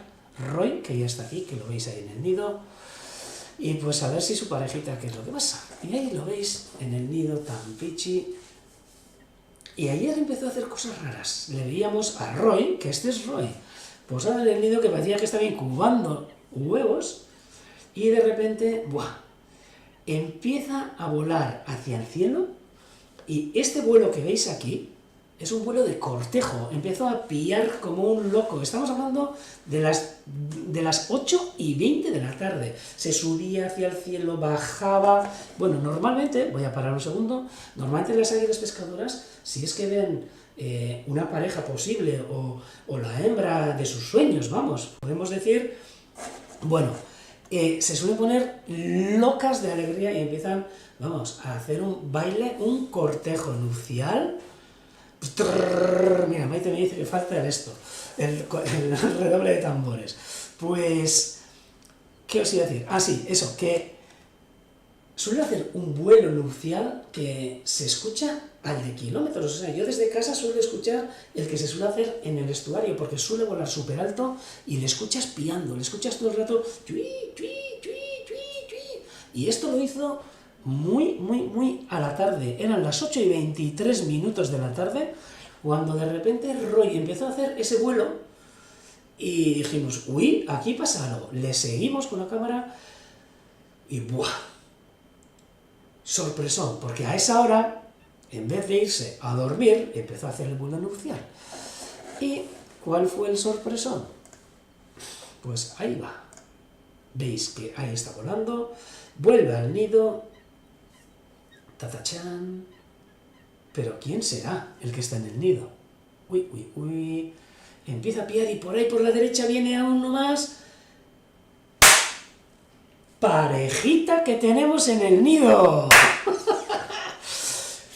Roy, que ya está aquí, que lo veis ahí en el nido, y pues a ver si su parejita, qué es lo que pasa. Y ahí lo veis en el nido tan pichi. Y ayer empezó a hacer cosas raras. Le veíamos a Roy, que este es Roy, posado en el nido, que parecía que estaba incubando huevos, y de repente, ¡buah!, empieza a volar hacia el cielo, y este vuelo que veis aquí es un vuelo de cortejo. Empezó a pillar como un loco. Estamos hablando de las 8:20 de la tarde. Se subía hacia el cielo, bajaba. Bueno, normalmente, voy a parar un segundo, normalmente las águilas pescadoras, si es que ven una pareja posible o la hembra de sus sueños, vamos, podemos decir, bueno, se suelen poner locas de alegría y empiezan, vamos, a hacer un baile, un cortejo nupcial. Mira, Maite me dice que falta el redoble de tambores. Pues, ¿qué os iba a decir? Ah, sí, eso, que suele hacer un vuelo nupcial que se escucha al de kilómetros. O sea, yo desde casa suelo escuchar el que se suele hacer en el estuario, porque suele volar súper alto y le escuchas piando, le escuchas todo el rato, chui, chui, chui, chui, chui. Y esto lo hizo muy a la tarde. Eran las 8:23 de la tarde, cuando de repente Roy empezó a hacer ese vuelo y dijimos, uy, aquí pasa algo. Le seguimos con la cámara y ¡buah! Sorpresón, porque a esa hora, en vez de irse a dormir, empezó a hacer el vuelo nupcial. ¿Y cuál fue el sorpresón? Pues ahí va. Veis que ahí está volando, vuelve al nido, tatachán. Pero ¿quién será el que está en el nido? Uy, uy, uy. Empieza a pillar y por ahí por la derecha viene aún uno más. Parejita que tenemos en el nido.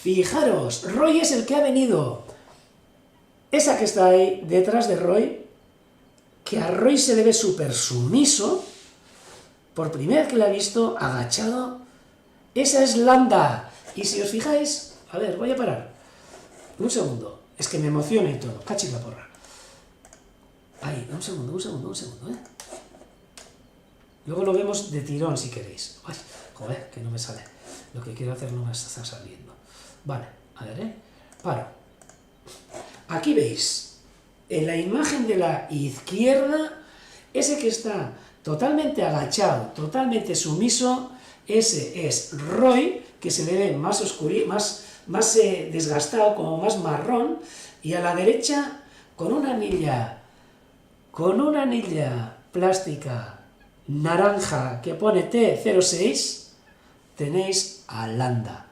Fijaros, Roy es el que ha venido. Esa que está ahí detrás de Roy, que a Roy se le ve súper sumiso, por primera vez que la he visto agachado, esa es Landa. Y si os fijáis, a ver, voy a parar un segundo, es que me emociona y todo, cachis la porra. Ahí, un segundo, ¿eh? Luego lo vemos de tirón si queréis. Ay, joder, que no me sale. Lo que quiero hacer no me está saliendo. Vale, a ver, paro. Aquí veis, en la imagen de la izquierda, ese que está totalmente agachado, totalmente sumiso, ese es Roy, que se le ve más más desgastado, como más marrón, y a la derecha, con una anilla plástica naranja que pone T06, tenéis a Landa,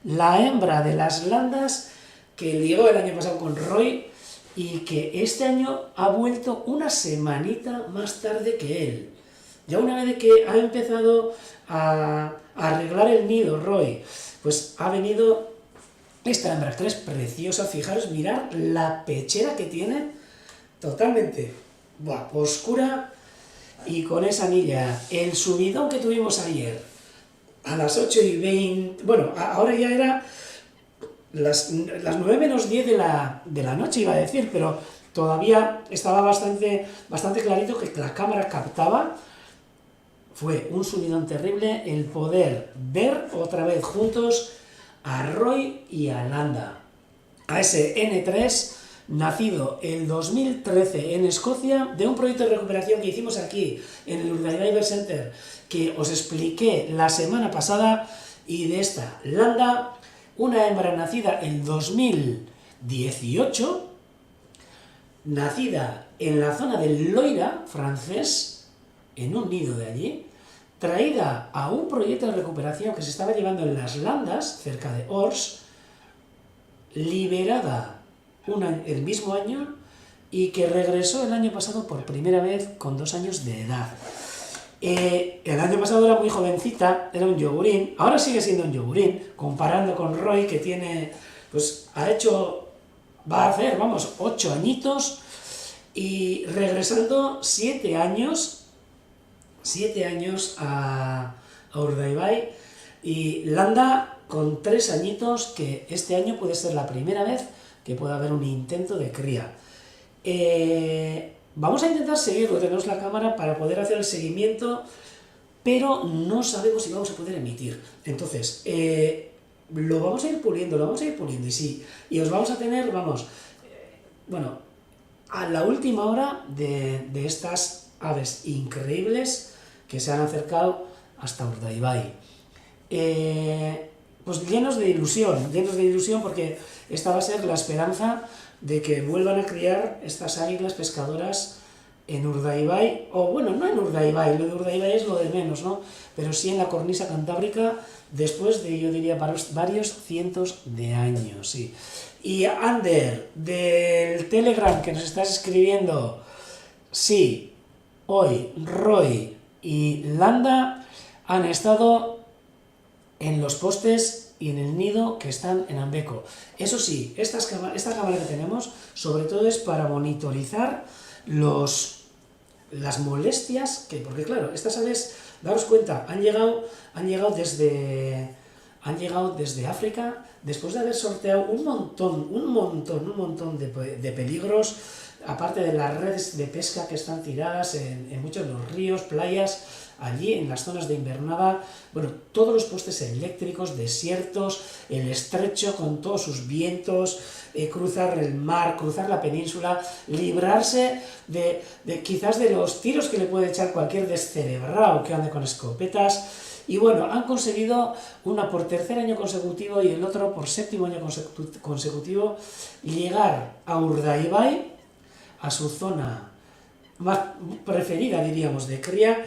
la hembra de las landas que lió el año pasado con Roy y que este año ha vuelto una semanita más tarde que él. Ya una vez que ha empezado a arreglar el nido Roy, pues ha venido esta hembra, que es preciosa. Fijaros, mirad la pechera que tiene, totalmente oscura, y con esa anilla. El subidón que tuvimos ayer, a las 8:20, bueno, ahora ya era las 9 menos 10 de la noche, iba a decir, pero todavía estaba bastante clarito que la cámara captaba. Fue un subidón terrible el poder ver otra vez juntos a Roy y a Landa, a ese N3, nacido el 2013 en Escocia, de un proyecto de recuperación que hicimos aquí, en el Urdaibai Diver Center, que os expliqué la semana pasada, y de esta Landa, una hembra nacida en 2018, nacida en la zona del Loira francés, en un nido de allí, traída a un proyecto de recuperación que se estaba llevando en las Landas, cerca de Ors, liberada el mismo año, y que regresó el año pasado por primera vez con 2 años de edad. El año pasado era muy jovencita, era un yogurín, ahora sigue siendo un yogurín, comparando con Roy, que tiene, pues va a hacer, vamos, 8 añitos, y regresando 7 años a Urdaibai, y Landa con 3 añitos, que este año puede ser la primera vez que pueda haber un intento de cría. Vamos a intentar seguirlo, tenemos la cámara para poder hacer el seguimiento, pero no sabemos si vamos a poder emitir. Entonces, lo vamos a ir puliendo, y os vamos a tener, bueno, a la última hora de estas aves increíbles que se han acercado hasta Urdaibai. Pues llenos de ilusión, porque esta va a ser la esperanza de que vuelvan a criar estas águilas pescadoras en Urdaibai, o bueno, no en Urdaibai, lo de Urdaibai es lo de menos, ¿no? Pero sí en la cornisa cantábrica, después de, yo diría, varios cientos de años, sí. Y Ander, del Telegram que nos estás escribiendo, sí, hoy Roy y Landa han estado en los postes y en el nido que están en Ambeco. Eso sí, esta cámara que tenemos, sobre todo es para monitorizar las molestias, porque claro, estas aves, daros cuenta, han llegado desde África, después de haber sorteado un montón de peligros, aparte de las redes de pesca que están tiradas en muchos de los ríos, playas, allí en las zonas de invernada, bueno, todos los postes eléctricos, desiertos, el estrecho con todos sus vientos, cruzar el mar, cruzar la península, librarse de quizás de los tiros que le puede echar cualquier descerebrado que ande con escopetas. Y bueno, han conseguido, una por 3er año consecutivo y el otro por 7º año consecutivo, llegar a Urdaibai, a su zona más preferida, diríamos, de cría.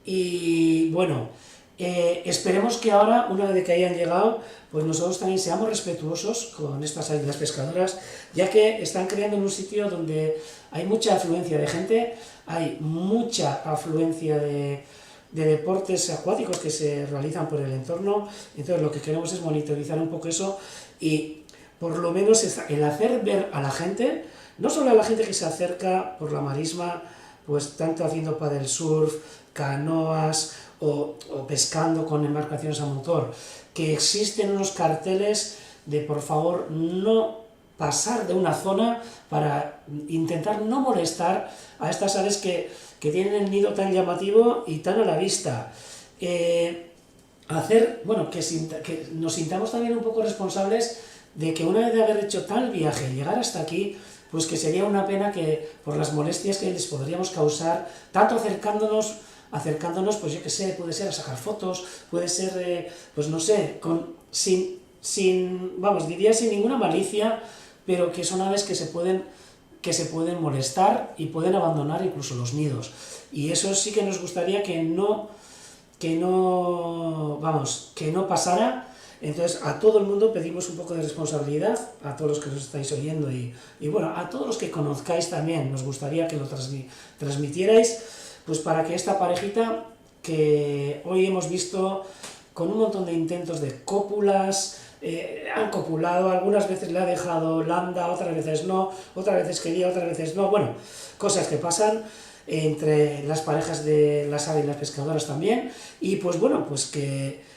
Y bueno, esperemos que ahora, una vez que hayan llegado, pues nosotros también seamos respetuosos con estas águilas pescadoras, ya que están criando en un sitio donde hay mucha afluencia de gente, hay mucha afluencia de deportes acuáticos que se realizan por el entorno. Entonces lo que queremos es monitorizar un poco eso y por lo menos el hacer ver a la gente, no solo a la gente que se acerca por la marisma, pues tanto haciendo paddle surf, canoas o pescando con embarcaciones a motor, que existen unos carteles de por favor no pasar de una zona para intentar no molestar a estas aves que tienen el nido tan llamativo y tan a la vista. Bueno, que nos sintamos también un poco responsables de que una vez de haber hecho tal viaje, llegar hasta aquí, pues que sería una pena que por las molestias que les podríamos causar, tanto acercándonos, pues yo que sé, puede ser a sacar fotos, puede ser, pues no sé, diría sin ninguna malicia, pero que son aves que se pueden molestar y pueden abandonar incluso los nidos. Y eso sí que nos gustaría que no pasara. Entonces a todo el mundo pedimos un poco de responsabilidad, a todos los que nos estáis oyendo y bueno, a todos los que conozcáis también, nos gustaría que lo transmitierais, pues para que esta parejita, que hoy hemos visto con un montón de intentos de cópulas, han copulado, algunas veces le ha dejado Landa, otras veces no, otras veces quería, otras veces no, bueno, cosas que pasan entre las parejas de las águilas pescadoras también, y pues bueno, pues que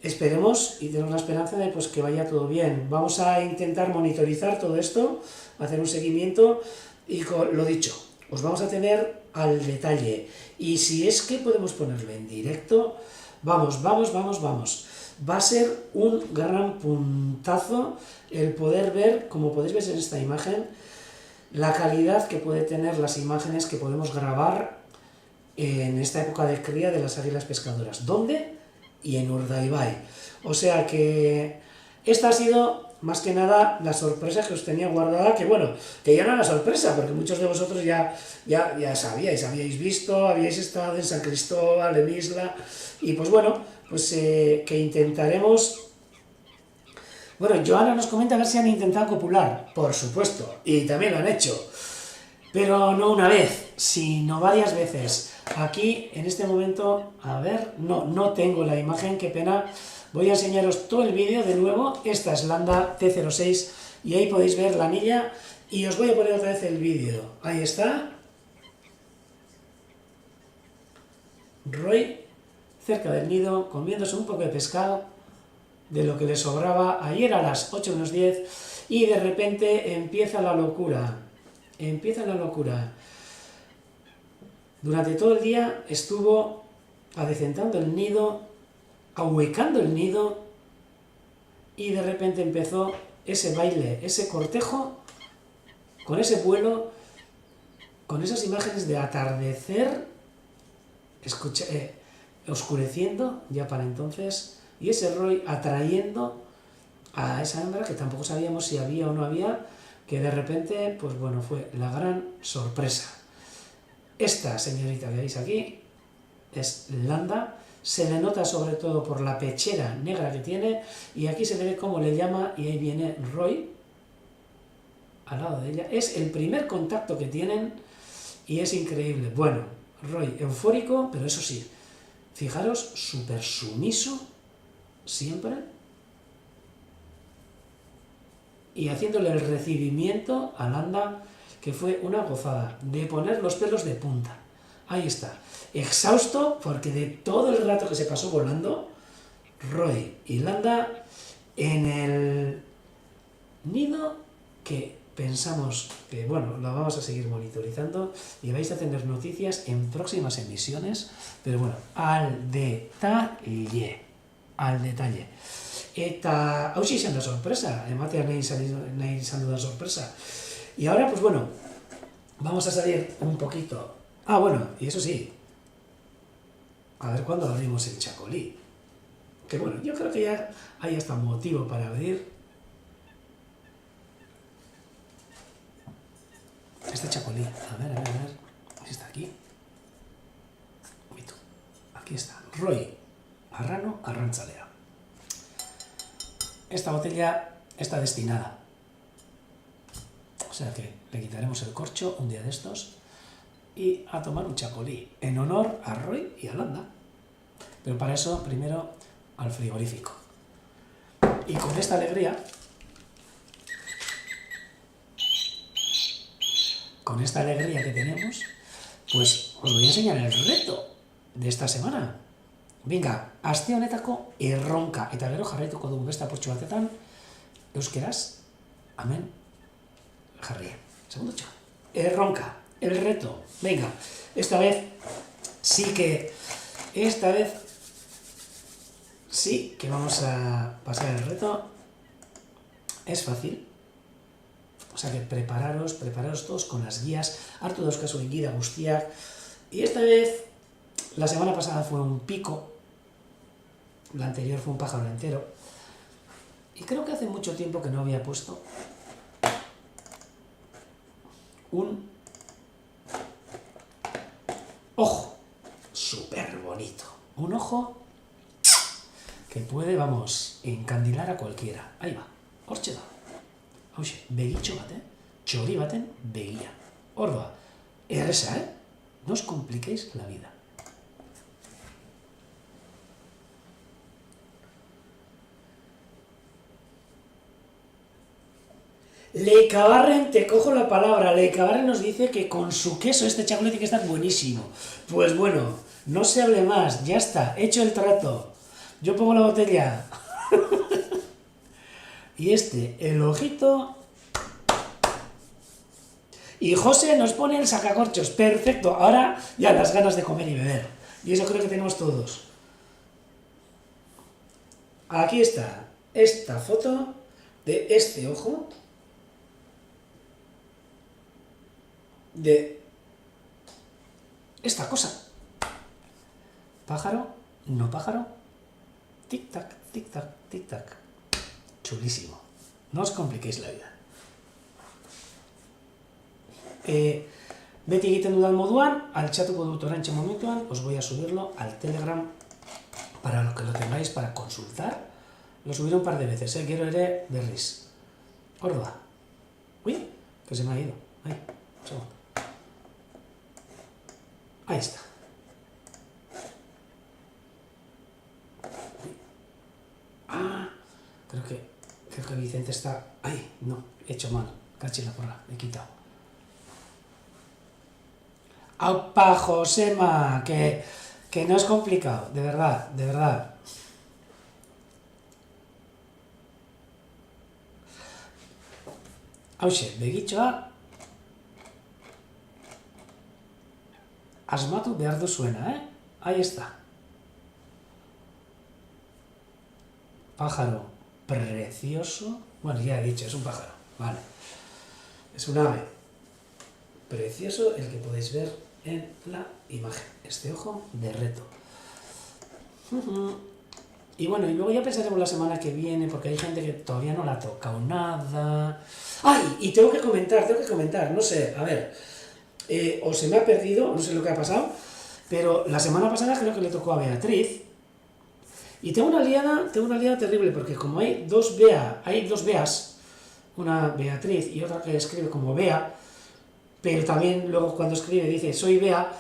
esperemos y tenemos la esperanza de pues, que vaya todo bien. Vamos a intentar monitorizar todo esto, hacer un seguimiento y lo dicho, os vamos a tener al detalle. Y si es que podemos ponerlo en directo, vamos. Va a ser un gran puntazo el poder ver, como podéis ver en esta imagen, la calidad que puede tener las imágenes que podemos grabar en esta época de cría de las águilas pescadoras. ¿Dónde? Y en Urdaibai. O sea que esta ha sido más que nada la sorpresa que os tenía guardada, que bueno, que ya no era sorpresa, porque muchos de vosotros ya habíais visto, habíais estado en San Cristóbal, en Isla, y pues bueno, pues que intentaremos. Bueno, Joana nos comenta a ver si han intentado copular, por supuesto, y también lo han hecho. Pero no una vez, sino varias veces. Aquí, en este momento, a ver, no tengo la imagen, qué pena. Voy a enseñaros todo el vídeo de nuevo. Esta es Landa T06 y ahí podéis ver la anilla. Y os voy a poner otra vez el vídeo. Ahí está. Roy, cerca del nido, comiéndose un poco de pescado, de lo que le sobraba ayer a las 8 menos 10, y de repente empieza la locura. Empieza la locura. Durante todo el día estuvo adecentando el nido, ahuecando el nido, y de repente empezó ese baile, ese cortejo, con ese vuelo, con esas imágenes de atardecer, oscureciendo ya para entonces, y ese Roy atrayendo a esa hembra que tampoco sabíamos si había o no había, que de repente, pues bueno, fue la gran sorpresa. Esta señorita que veis aquí es Landa, se le nota sobre todo por la pechera negra que tiene, y aquí se ve cómo le llama, y ahí viene Roy al lado de ella. Es el primer contacto que tienen y es increíble. Bueno, Roy eufórico, pero eso sí, fijaros, súper sumiso siempre, y haciéndole el recibimiento a Landa, que fue una gozada, de poner los pelos de punta. Ahí está, exhausto, porque de todo el rato que se pasó volando, Roy y Landa en el nido, que pensamos que, bueno, lo vamos a seguir monitorizando y vais a tener noticias en próximas emisiones, pero bueno, al detalle, al detalle. Eta, hau izan da sorpresa, ematea nahi izan dudan sorpresa. Y ahora, pues bueno, vamos a salir un poquito. Ah, bueno, y eso sí, a ver cuándo abrimos el chacolí. Que bueno, yo creo que ya hay hasta motivo para abrir este chacolí. A ver, si está aquí. Uy, tú. Aquí está, Roy Arrano Arrantzalea. Esta botella está destinada. O sea que le quitaremos el corcho un día de estos y a tomar un chacolí en honor a Roy y a Landa. Pero para eso, primero al frigorífico. Y con esta alegría, que tenemos, pues os voy a enseñar el reto de esta semana. Venga, aste honetako erronka, eta gero jarraituko dugu beste apurtxo batetan, euskeraz, amen, jarri. Segundo txo. Erronka, el reto. Venga, esta vez sí que vamos a pasar el reto. Es fácil. O sea que prepararos todos con las guías, hartu dauzkazu gida guztiak. Y esta vez, la semana pasada fue un pico, la anterior fue un pájaro entero, y creo que hace mucho tiempo que no había puesto un ojo súper bonito, un ojo que puede, vamos, encandilar a cualquiera. Ahí va, hortxe da. Hauxe, begitxo baten, txori baten begia. Ordoa, erresa, No os compliquéis la vida. Leicabarren, te cojo la palabra. Leicabarren nos dice que con su queso este chacolí tiene que estar buenísimo. Pues bueno, no se hable más, ya está, hecho el trato. Yo pongo la botella. Y el ojito. Y José nos pone el sacacorchos. Perfecto, ahora ya las ganas de comer y beber. Y eso creo que tenemos todos. Aquí está esta foto de este ojo. De esta cosa. Pájaro, no pájaro. Tic-tac, tic-tac, tic-tac. Chulísimo. No os compliquéis la vida. Beti egiten dudan moduan, altxatuko dut oraintxe momentuan, os voy a subirlo al Telegram para lo que lo tengáis para consultar. Lo subiré un par de veces, quiero ere berriz. Ordoa. Uy, que se me ha ido. Ahí, un segundo. Ahí está. Ah, creo que Vicente está... Ay, no, he hecho mal. Cachi la porra, me he quitado. ¡Aupa, Josema! Que no es complicado, de verdad, de verdad. Hauxe, begitxoa asmatu behar duzuena, ¿eh? Ahí está. Pájaro precioso. Bueno, ya he dicho, es un pájaro, vale. Es un ave. Precioso el que podéis ver en la imagen. Este ojo de reto. Y bueno, y luego ya pensaremos la semana que viene, porque hay gente que todavía no la ha tocado nada. ¡Ay! Y tengo que comentar, no sé, a ver, o se me ha perdido, no sé lo que ha pasado, pero la semana pasada creo que le tocó a Beatriz, y tengo una liada terrible, porque como hay dos Beas, una Beatriz y otra que escribe como Bea, pero también luego cuando escribe dice soy Bea,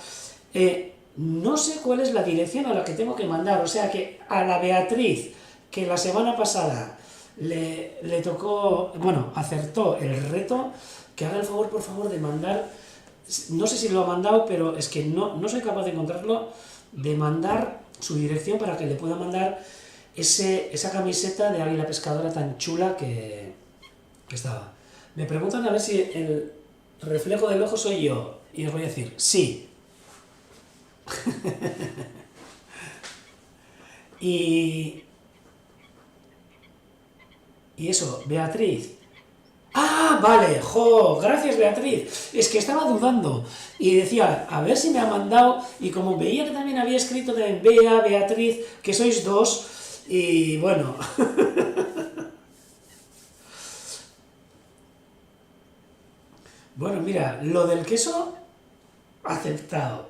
no sé cuál es la dirección a la que tengo que mandar, o sea que a la Beatriz, que la semana pasada le tocó, bueno, acertó el reto, que haga el favor, por favor, de mandar, no sé si lo ha mandado, pero es que no soy capaz de encontrarlo, de mandar su dirección para que le pueda mandar esa camiseta de Águila Pescadora tan chula que estaba. Me preguntan a ver si el reflejo del ojo soy yo, y os voy a decir, sí. Y eso, Beatriz. ¡Ah, vale! ¡Jo! Gracias, Beatriz. Es que estaba dudando. Y decía, a ver si me ha mandado. Y como veía que también había escrito de Bea, Beatriz, que sois dos. Y bueno. Bueno, mira, lo del queso, aceptado.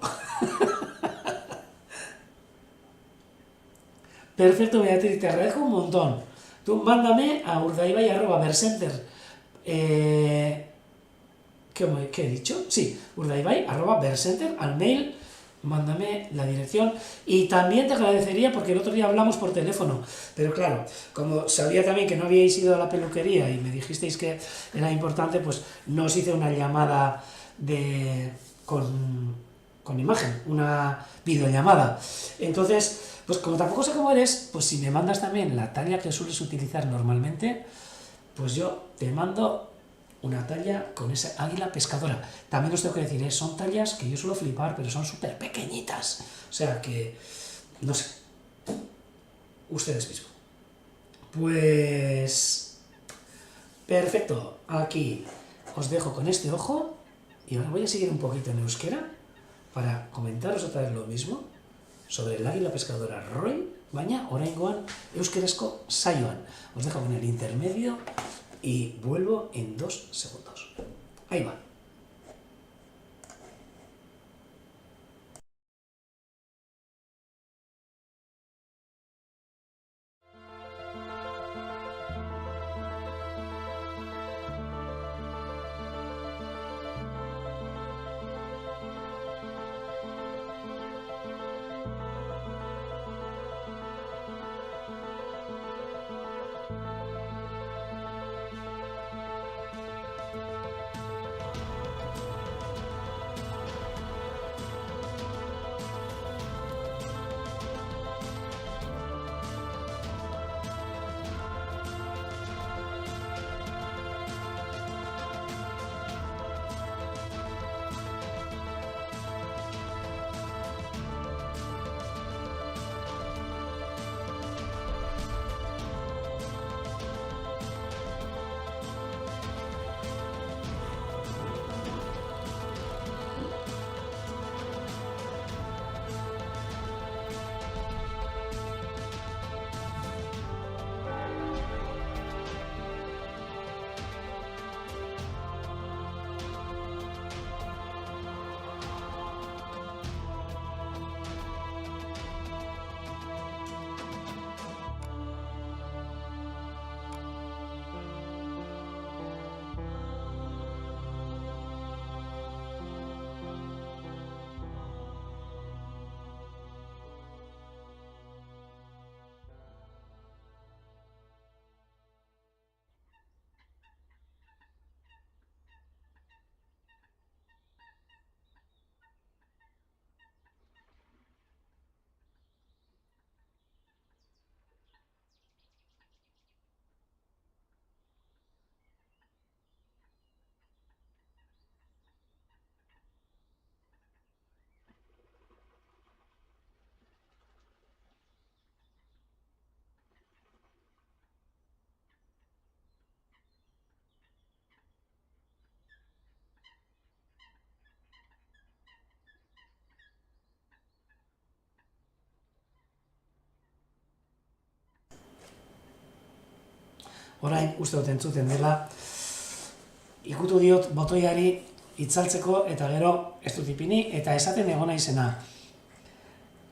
Perfecto, Beatriz, te agradezco un montón. Tú mándame a urdaibai@versenter. ¿Qué he dicho? Sí, urdaibai@versenter al mail, mándame la dirección. Y también te agradecería, porque el otro día hablamos por teléfono, pero claro, como sabía también que no habíais ido a la peluquería y me dijisteis que era importante, pues no os hice una llamada con imagen, una videollamada. Entonces, pues como tampoco sé cómo eres, pues si me mandas también la talla que sueles utilizar normalmente, pues yo te mando una talla con esa águila pescadora. También os tengo que decir, son tallas que yo suelo flipar, pero son súper pequeñitas. O sea que, no sé, ustedes mismos. Pues, perfecto, aquí os dejo con este ojo y ahora voy a seguir un poquito en euskera para comentaros otra vez lo mismo sobre el águila pescadora Roy, baina oraingoan euskerazko saioan. Os dejo con el intermedio y vuelvo en 2 segundos. Ahí va. orain uste dut entzuten dela, ikutu diot botoiari itzaltzeko eta gero ez dut ipini eta esaten egon naizena.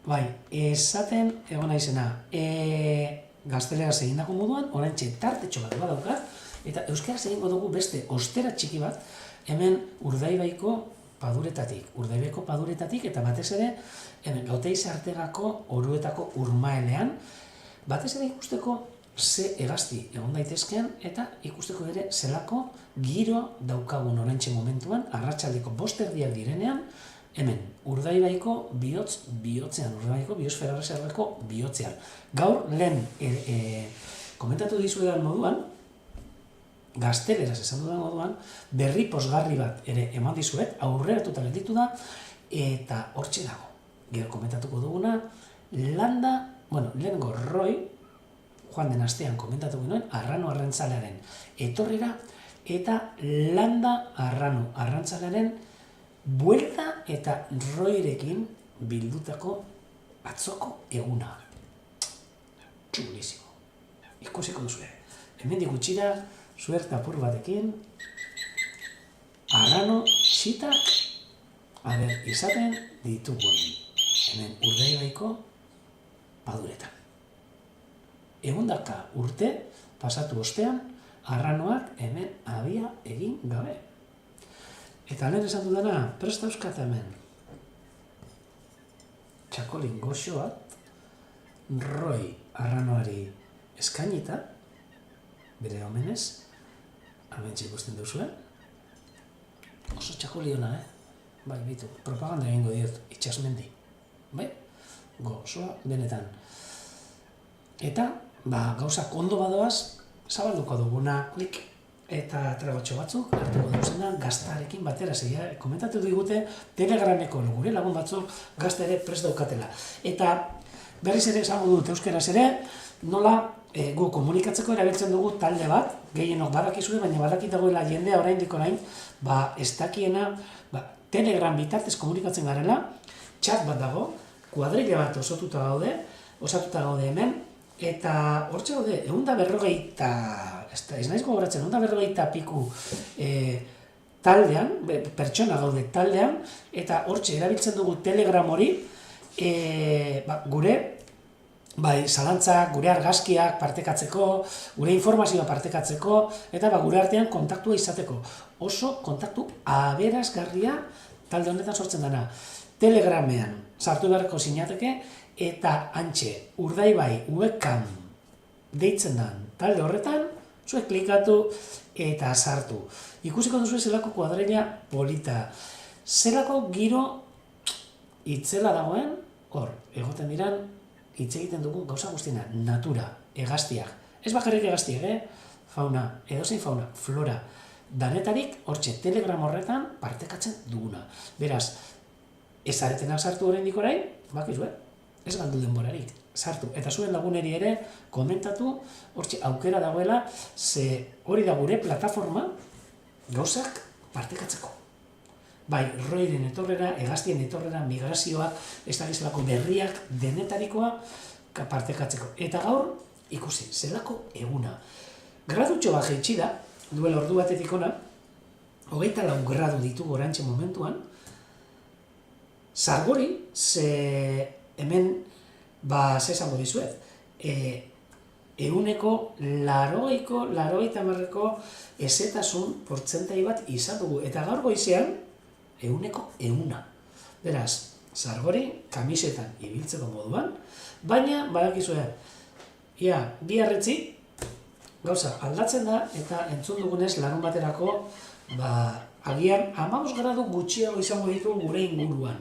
Bai, esaten egon naizena. Gazteleraz egindako moduan, orain txetartetxo bat badaukat, eta euskaraz egingo dugu beste ostera txiki bat, hemen Urdaibaiko paduretatik, eta batez ere, hemen Gauteiz Artegako Oruetako Urmaelean, batez ere ikusteko ze hegazti egon daitezkean, eta ikusteko ere zelako giro daukagun oraintxe momentuan, arratsaldeko 5:00 direnean, hemen Urdaibaiko bihotzean, Urdaibaiko biosfera reservako bihotzean. Gaur lehen komentatu dizuedan moduan, gazteleraz esan dudan moduan, berri posgarri bat ere eman dizuet, aurreratuta gelditu da, eta hortxe dago. Gero komentatuko duguna, lehenengo Roy, joan den astean komentatu ginoen, Arrano arrantzalearen etorrera, eta Landa Arrano arrantzalearen buelta eta Roirekin bildutako atzoko eguna. Txulizimo. Ikusiko duzue. Hemendik gutxira, suerte apur batekin, Arrano txitak, izaten ditugun. Hemen Urdaibaiko paduretan. Egundaka urte, pasatu ostean, Arranoak hemen abia egin gabe. Eta lehen esan dudana, presta euskat hemen. Txakolin goxo bat, Roy Arranoari eskainita, bere omenez, hementxe ikusten duzuen. Oso txakoli ona, Bai, bitu, propaganda egingo diot, itxasmendi. Bai, gozoa benetan. Eta, gauzak ondo badoaz, zabalduko duguna klik eta tragotxo batzuk hartuko duzena gaztarekin batera zeia. Komentatu digute Telegrameko gure lagun batzuk gazta ere prest daukatela. Eta berriz ere esango dut euskeraz ere, nola gu komunikatzeko erabiltzen dugu talde bat, gehienok badakizue, baina badakit dagoela jendea oraindik orain, ez dakiena, Telegram bitartez komunikatzen garela, chat bat dago, kuadrilla bat osatuta gaude hemen, eta hortxe gaude, 150, ez naiz gogoratzen, 150 piku taldean, pertsona gaude taldean, eta hortxe erabiltzen dugu Telegram hori, gure zalantzak, gure argazkiak partekatzeko, gure informazioa partekatzeko, eta gure artean kontaktua izateko. Oso kontaktu aberasgarria talde honetan sortzen dena. Telegramean sartu beharreko zinateke, eta hantxe Urdaibai webcam deitzen den talde horretan, zuek klikatu eta sartu. Ikusiko duzu zelako kuadrilla polita. Zelako giro itzela dagoen, hor, egoten diran, hitz egiten dugu gauza guztiena, natura, hegaztiak. Ez bakarrik hegaztiak, fauna, edozein fauna, flora. Danetarik, hortxe, Telegram horretan partekatzen duguna. Beraz, ez zaretenak sartu oraindik orain, bakizue, ez galdu denborarik, sartu. Eta zuen laguneri ere, komentatu, hortxe, aukera dagoela, ze hori da gure plataforma, gauzak partekatzeko. Bai, Roiren etorrera, hegaztien etorrera, migrazioa, ez da gizalako berriak, denetarikoa partekatzeko. Eta gaur, ikusi, zelako eguna. Gradutxo bat jaitsi da, duela ordu batetik ona, 24 gradu ditugu orantxe momentuan, Zargori, ze hemen, ze esango dizuet, 80ko ezetasun portzentai bat izan dugu, eta gaur goizean, 100. Beraz, Zargori, kamisetan ibiltzeko moduan, baina, badakizue, bi harretzi, gauza aldatzen da, eta entzun dugunez larun baterako, agian 15 gradu gutxiago izango ditu gure inguruan.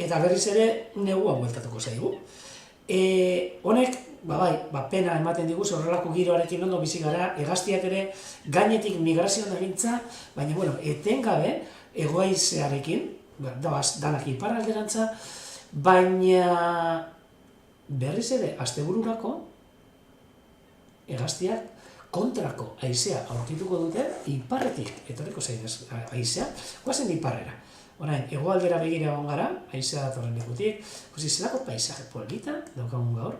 Eta berriz ere, negua bueltatuko zaigu. Honek, pena ematen digu, horrelako giroarekin ondo bizi gara, hegaztiak ere gainetik migrazioan egintza, baina, etengabe, egoaizearekin, danak iparralderantza, baina berriz ere, astebururako, hegaztiak kontrako haizea aurkituko dute, iparretik, etorriko zainez haizea, guazen iparrera. Orain, hegoaldera begira egon gara, haizea datorren lekutik, zelako paisaje polita daukagun gaur,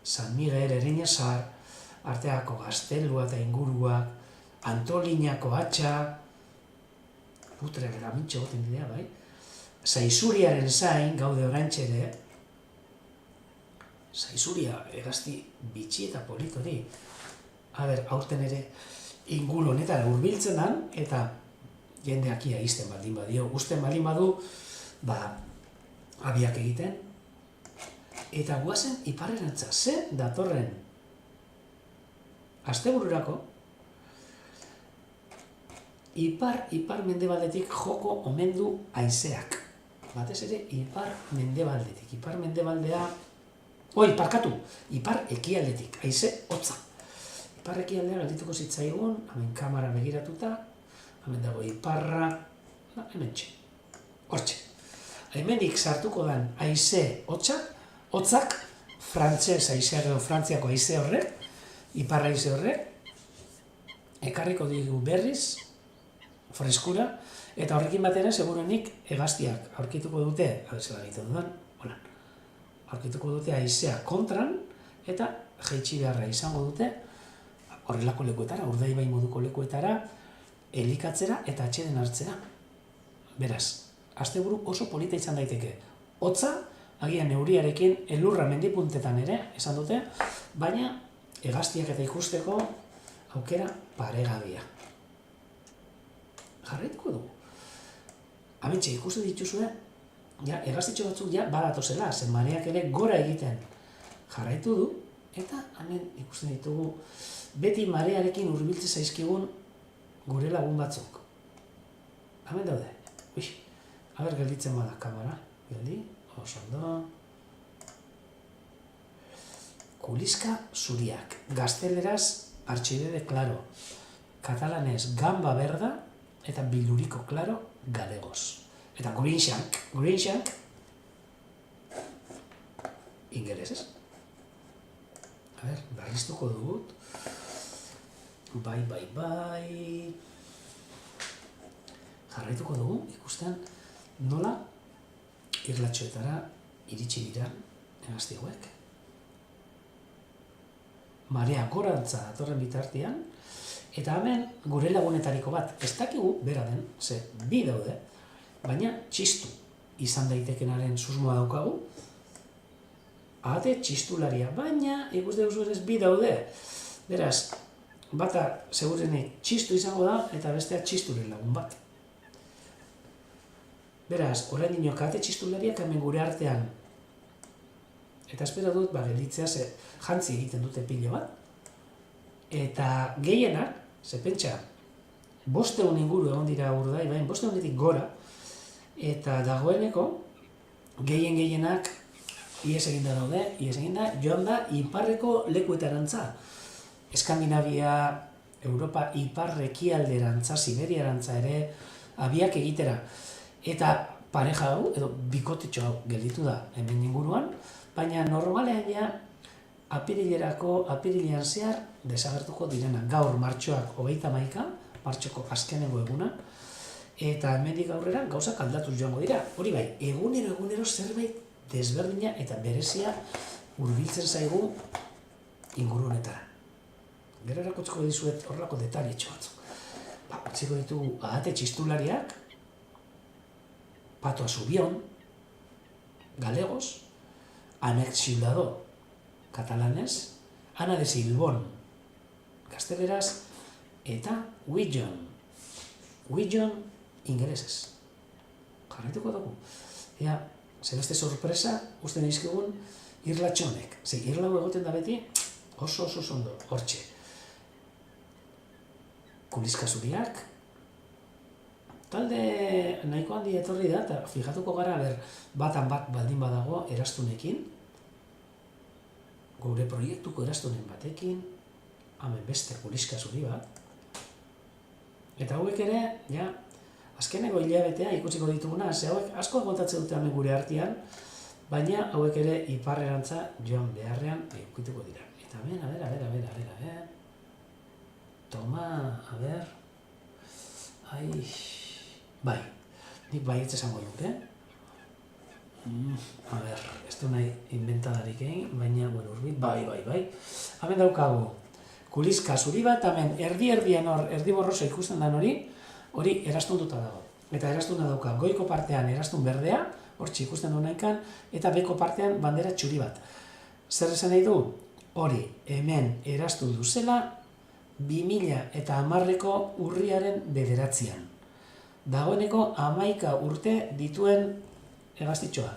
San Miguel, Ereñasar, Arteako gaztelua eta inguruak, Antolinako atxa, putreak eta mintxe goten dira, bai? Zaizuriaren zain, gaude oraintxere, Zaizuria, egazti bitxi eta politori. Aurten ere, inguru honetara hurbiltzen dan, eta jendeak ia izten baldin badio. Uzten baldin badu, abiak egiten. Eta guazen iparrerantza, ze datorren astebururako, ipar mendebaldetik joko omen du haizeak. Batez ere, ipar mendebaldetik. Ipar ekialdetik, haize hotza. Ipar ekialdea galdituko zitzaigun, hemen kamera begiratuta, hemen dago iparra, hemen txe, hortxe. Hemenik sartuko den haize hotzak, frantzez haizeak edo frantziako haize horrek, ipar haize horrek, ekarriko digu berriz, freskura, eta horrekin batera, segurenik, hegaztiak aurkituko dute, zela egiten dudan, aurkituko dute haizea kontran, eta jaitsi beharra izango dute, horrelako lekuetara, Urdaibai moduko lekuetara, elikatzera eta atxeden hartzera. Beraz, asteburu oso polita izan daiteke. Hotza, agian euriarekin elurra mendipuntetan ere, esan dute, baina hegaztiak eta ikusteko aukera paregabea. Jarraituko dugu. Hementxe ikusten dituzue, hegaztitxo batzuk badatozela, zen mareak ere gora egiten jarraitu du, eta hemen ikusten ditugu beti marearekin hurbiltze zaizkigun gure lagun batzuk. Hemen daude. Gelditzen bada kamera. Geldi, oso ondo. Kuliska zuriak. Gazteleraz, artxibide klaro. Katalanez, gamba berda, eta bilduriko klaro, galegoz. Eta green shank, ingelesez. Berriztuko dugut. Bai. Jarraituko dugu, ikusten nola irlatxoetara iritsi dira hegazti hauek. Marea gorantza datorren bitartean, eta hemen gure lagunetariko bat, ez dakigu bera den, ze bi daude, baina txistu izan daitekenaren susmoa daukagu, ahate txistularia, baina ikus deuzu ere bi daude. Beraz, bata segurenik txistu izango da, eta bestea txisturen lagun bat. Beraz, orain dinok ahate txistulariak hemen gure artean, eta espero dut, gelditzea ze jantzi egiten dute pilo bat, eta gehienak, ze pentsa, 500 inguru egon dira Urdaibain, 500-etik gora, eta dagoeneko, gehienak ihes eginda daude, joan da iparreko lekuetarantza. Eskandinavia, Europa iparrekialderantza, Siberiarantza ere, abiak egitera. Eta pareja hau, edo bikotetxo hau gelditu da hemen inguruan, baina normalean ja apirilean zehar desagertuko direna. Gaur martxoak 31, martxoko azkenengo eguna, eta hemendik aurrera gauzak aldatuz joango dira. Hori bai, egunero zerbait desberdina eta berezia hurbiltzen zaigu inguru honetara. Gero erakutsiko dizuet horrelako detalietxo batzuk. Utziko ditugu ahate txistulariak, Pato Asubion, galegos, Anexildado, katalanez, Ana de Silbón, gazteleraz, eta Widgeon, ingelesez. Jarraituko dugu. Zebeste sorpresa, uste nizkigun, irlatxonek. Irlau egoten da beti, oso ondo, hortxe. Kuliska zuriak, talde nahiko handi etorri da, eta fijatuko gara, batan bat baldin badago erastunekin, gure proiektuko erastunen batekin, hemen beste kuliska zuri bat, eta hauek ere, azkeneko hilabetea ikutsiko dituguna, ze hauek asko agotatzen dute hemen gure artean, baina hauek ere iparrerantza joan beharrean eukituko dira. Eta hemen, toma, bai, nik baietz esango dut, ez du nahi inventadarik egin, baina, urbil, bai. Hemen daukagu, Kuliska zuri bat, hemen erdi-erdian hor, erdi borroso ikusten den hori erastunduta dago. Eta erastuna dauka, goiko partean erastun berdea, hortxe ikusten du nahikan, eta beko partean bandera txuri bat. Zer esan nahi du? Hori, hemen erastu duzela, 2010ko urriaren 9an. Dagoeneko 11 urte dituen hegaztitxoa.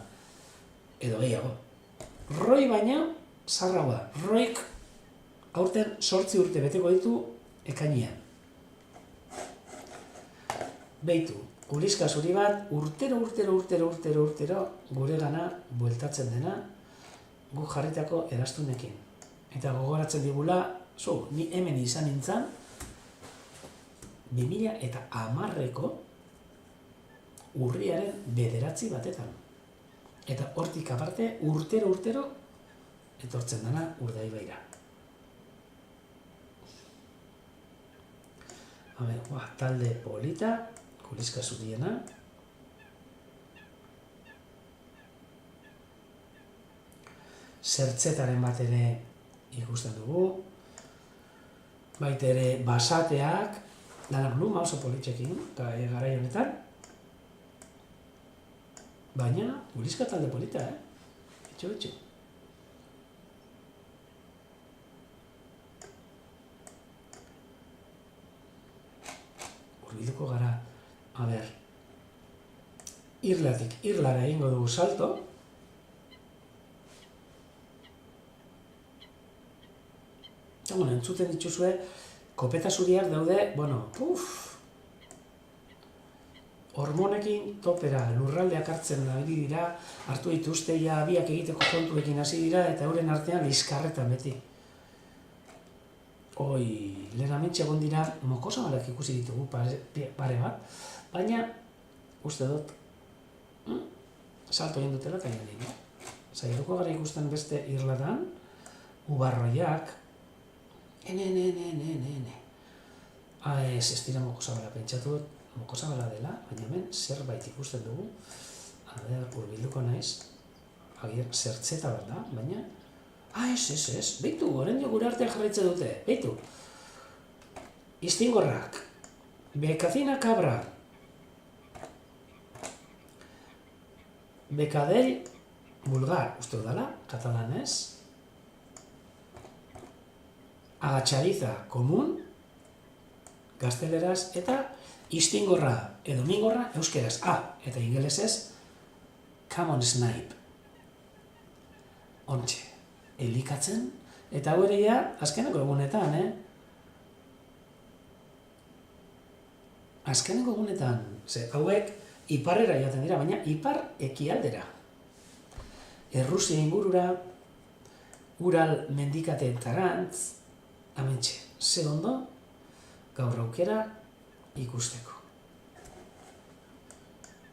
Edo gehiago. Roi baina, zarragoa da. Roik aurten 8 urte beteko ditu ekainean. Beitu, kuliska zuri bat urtero gure gana bueltatzen dena guk jarritako erastunekin. Eta gogoratzen digula, ni hemen izan nintzen 2010ko urriaren 9 batetan. Eta hortik aparte urtero etortzen dena Urdaibaira. Talde polita, kuliska zuriena. Zertzetaren bat ere ikusten dugu. Baita ere basateak, danak luma oso politxekin, garai honetan. Baina, kuliska talde polita, Etxo. Urbilduko gara, Irlatik Irlara egingo dugu salto. Entzuten dituzue, kopeta zuriak daude, hormonekin topera lurraldeak hartzen ari dira, hartu dituzte, biak egiteko kontuekin hasi dira, eta euren artean liskarretan beti. Lehen amentxe egon dira, mokosabalak ikusi ditugu pare bat, baina, uste dut, salto egin dutela eta egin dira. Zairuko gara ikusten beste Irlatan, ubarroiak, ez dira mokosabala pentsatu dut, mokosabala dela, baina hemen zerbait ikusten dugu, urbilduko naiz, agian zertzeta bat da, baina, ez, beitu, oraindik gure artean jarraitzen dute, beitu. Istingorrak, Bekacina Cabra, Becadell Bulgar, uste dela, katalanez, Agachariza Komun, gazteleraz, eta Istingorra edo Mingorra euskeraz, eta ingelesez, Common Snipe. Ontxe, elikatzen, eta hau ere azkeneko egunetan, Azkeneko egunetan, hauek iparrera joaten dira, baina ipar ekialdera. Errusia ingurura, Ural mendikateetarantz, amentxe, ze ondo, gaur aukera ikusteko.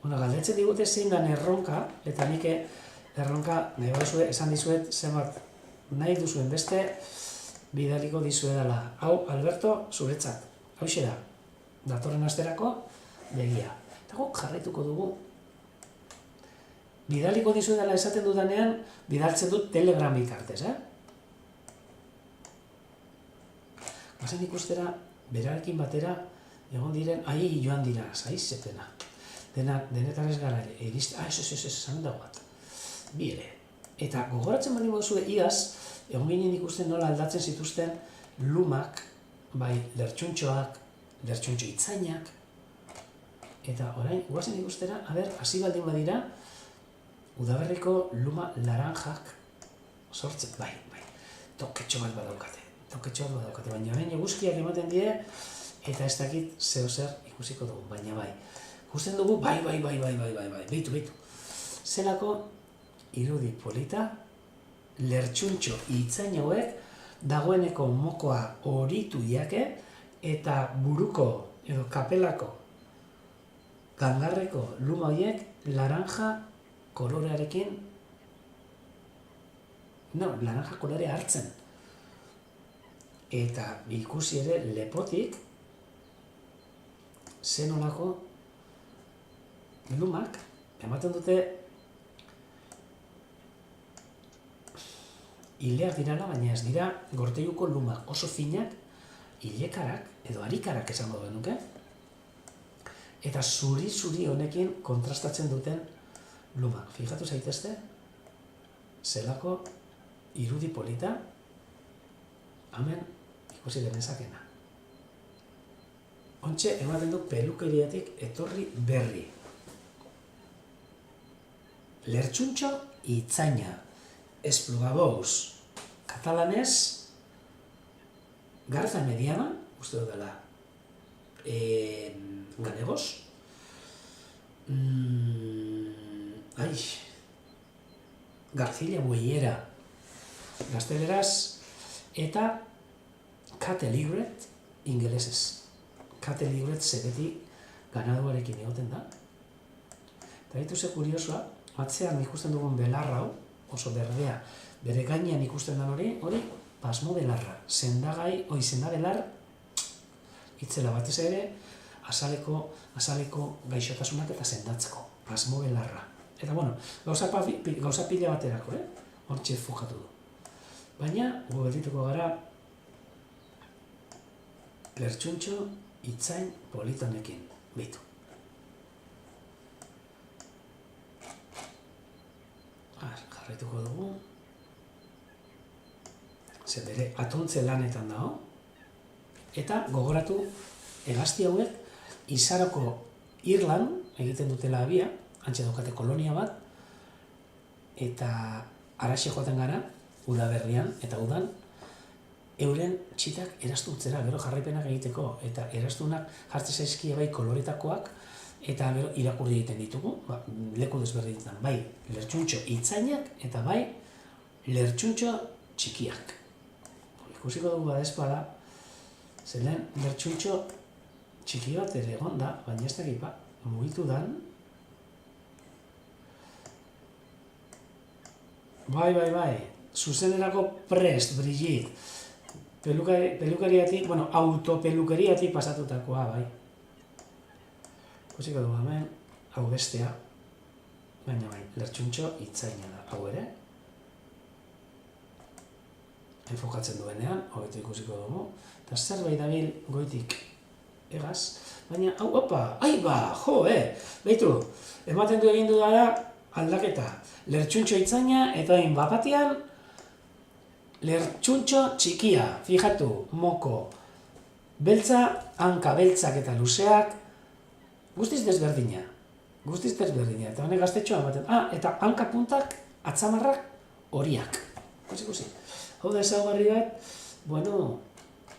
Galdetzen digute zein dan erronka, eta nik erronka, nahi baduzue, esan dizuet, zenbat nahi duzuen beste, bidaliko dizuedala. Hau, Alberto, zuretzat. Hauxe da, datorren asterako, begia. Eta guk jarraituko dugu. Bidaliko dizuedala esaten dudanean, bidaltzen dut Telegram bitartez, Bazen ikustera, berarekin batera, egon diren, joan dira, zepena. Denetan ez gara ere, ez, esan dago bat. Bi ere. Eta gogoratzen bali moduzue, iaz, egon ginen ikusten nola aldatzen zituzten lumak, bai lertxuntxoak, lertxuntxo itzainak, eta orain, guazen ikustera, hasi baldin badira, udaberriko luma laranjak sortzen, bai, toketxo bat badaukate, baina baina eguzkiak ematen die, eta ez dakit zer ikusiko dugu, baina bai. Ikusten dugu, bai, beitu. Zelako irudi polita, lertxuntxo itzain hauek, dagoeneko mokoa horitu diake, eta buruko edo kapelako gangarreko luma horiek laranja kolorearekin, laranja kolorea hartzen. Eta ikusi ere lepotik zenolako lumak ematen dute ileak dirala, baina ez dira gorteiuko lumak oso finak, ilekarak, edo arikarak esango genuke, eta zuri-zuri honekin kontrastatzen duten lumak. Fijatu zaitezte, zelako irudi polita, hemen ikusi genezakena. Ontxe, ematen du pelukeriatik etorri berri. Lertxuntxo itzaina, esplugabous, katalanez, garza mediana, uste dut dela, galegos, Garcilla bueyera, gazteleraz, eta Cattle Ligret ingelesez. Cattle Ligret zebeti ganaduarekin egoten da. Eta ditu ze kuriosoa, atzean ikusten dugun belarra hau, oso berdea, bere gainean ikusten den hori pasmo belarra. Sendabelar, itzela batez ere, azaleko gaixotasunak eta sendatzeko, pasmo belarra. Eta bueno, gauza pila baterako, hortxe fokatu du. Baina, goberdituko gara, lertxuntxo itzain politonekin, bitu. Jarraituko dugu. Zer bere atontze lanetan dago. Eta gogoratu, hegazti hauek, Izaroko Irland egiten dutela abia, antxe daukate kolonia bat, eta araxe joaten gara, udaberrian eta udan, euren txitak erastu utzera, gero jarraipenak egiteko, eta erastunak jartze zaizkie bai koloretakoak, eta gero irakurri egiten ditugu, leku desberdinetan, bai lertxuntxo itzainak, eta bai lertxuntxo txikiak. Ikusiko dugu badezpada, zelen lertxuntxo txiki bat ere egon da, baina ez dakit mugitu dan. Bai, zuzenerako prest, Brigitte. Pelukeriatik, autopelukeriatik pasatutakoa, bai. Ikusiko dugu hemen, hau bestea, baina bai, lertxuntxo itzaina da, hau ere. Enfokatzen duenean, hobeto ikusiko dugu, eta zerbait dabil goitik egaz, baina, behitu, ematen du egin dudala aldaketa, lertxuntxo itzaina, eta hain bapatian, lertxuntxo txikia, fijatu, moko, beltza, hanka beltzak eta luzeak, guztiz desberdina, eta honek gaztetxoa ematen, eta hanka puntak, atzamarrak, horiak, ikusi. Hau da ezaugarri bat,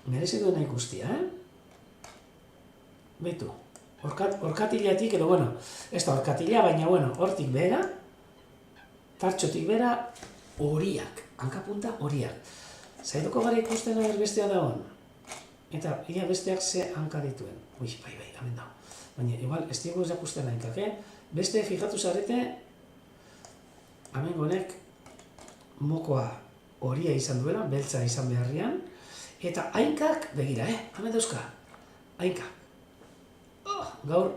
merezi duena ikustia, Beitu, orkatilatik, edo, ez da orkatila, baina, hortik behera, tartxotik behera, horiak, hankapunta horiak. Zaituko gara ikusten aher bestea da hon. Eta, ia besteak ze hanka dituen. Bai, hemen dago. Baina, igual, ez diego ez jakusten hankak, Beste, fijatu zarete, hemen gonek, mokoa horia izan duela, beltza izan beharrian, eta hainkak, begira, hemen dauzka, hainkak. Gaur,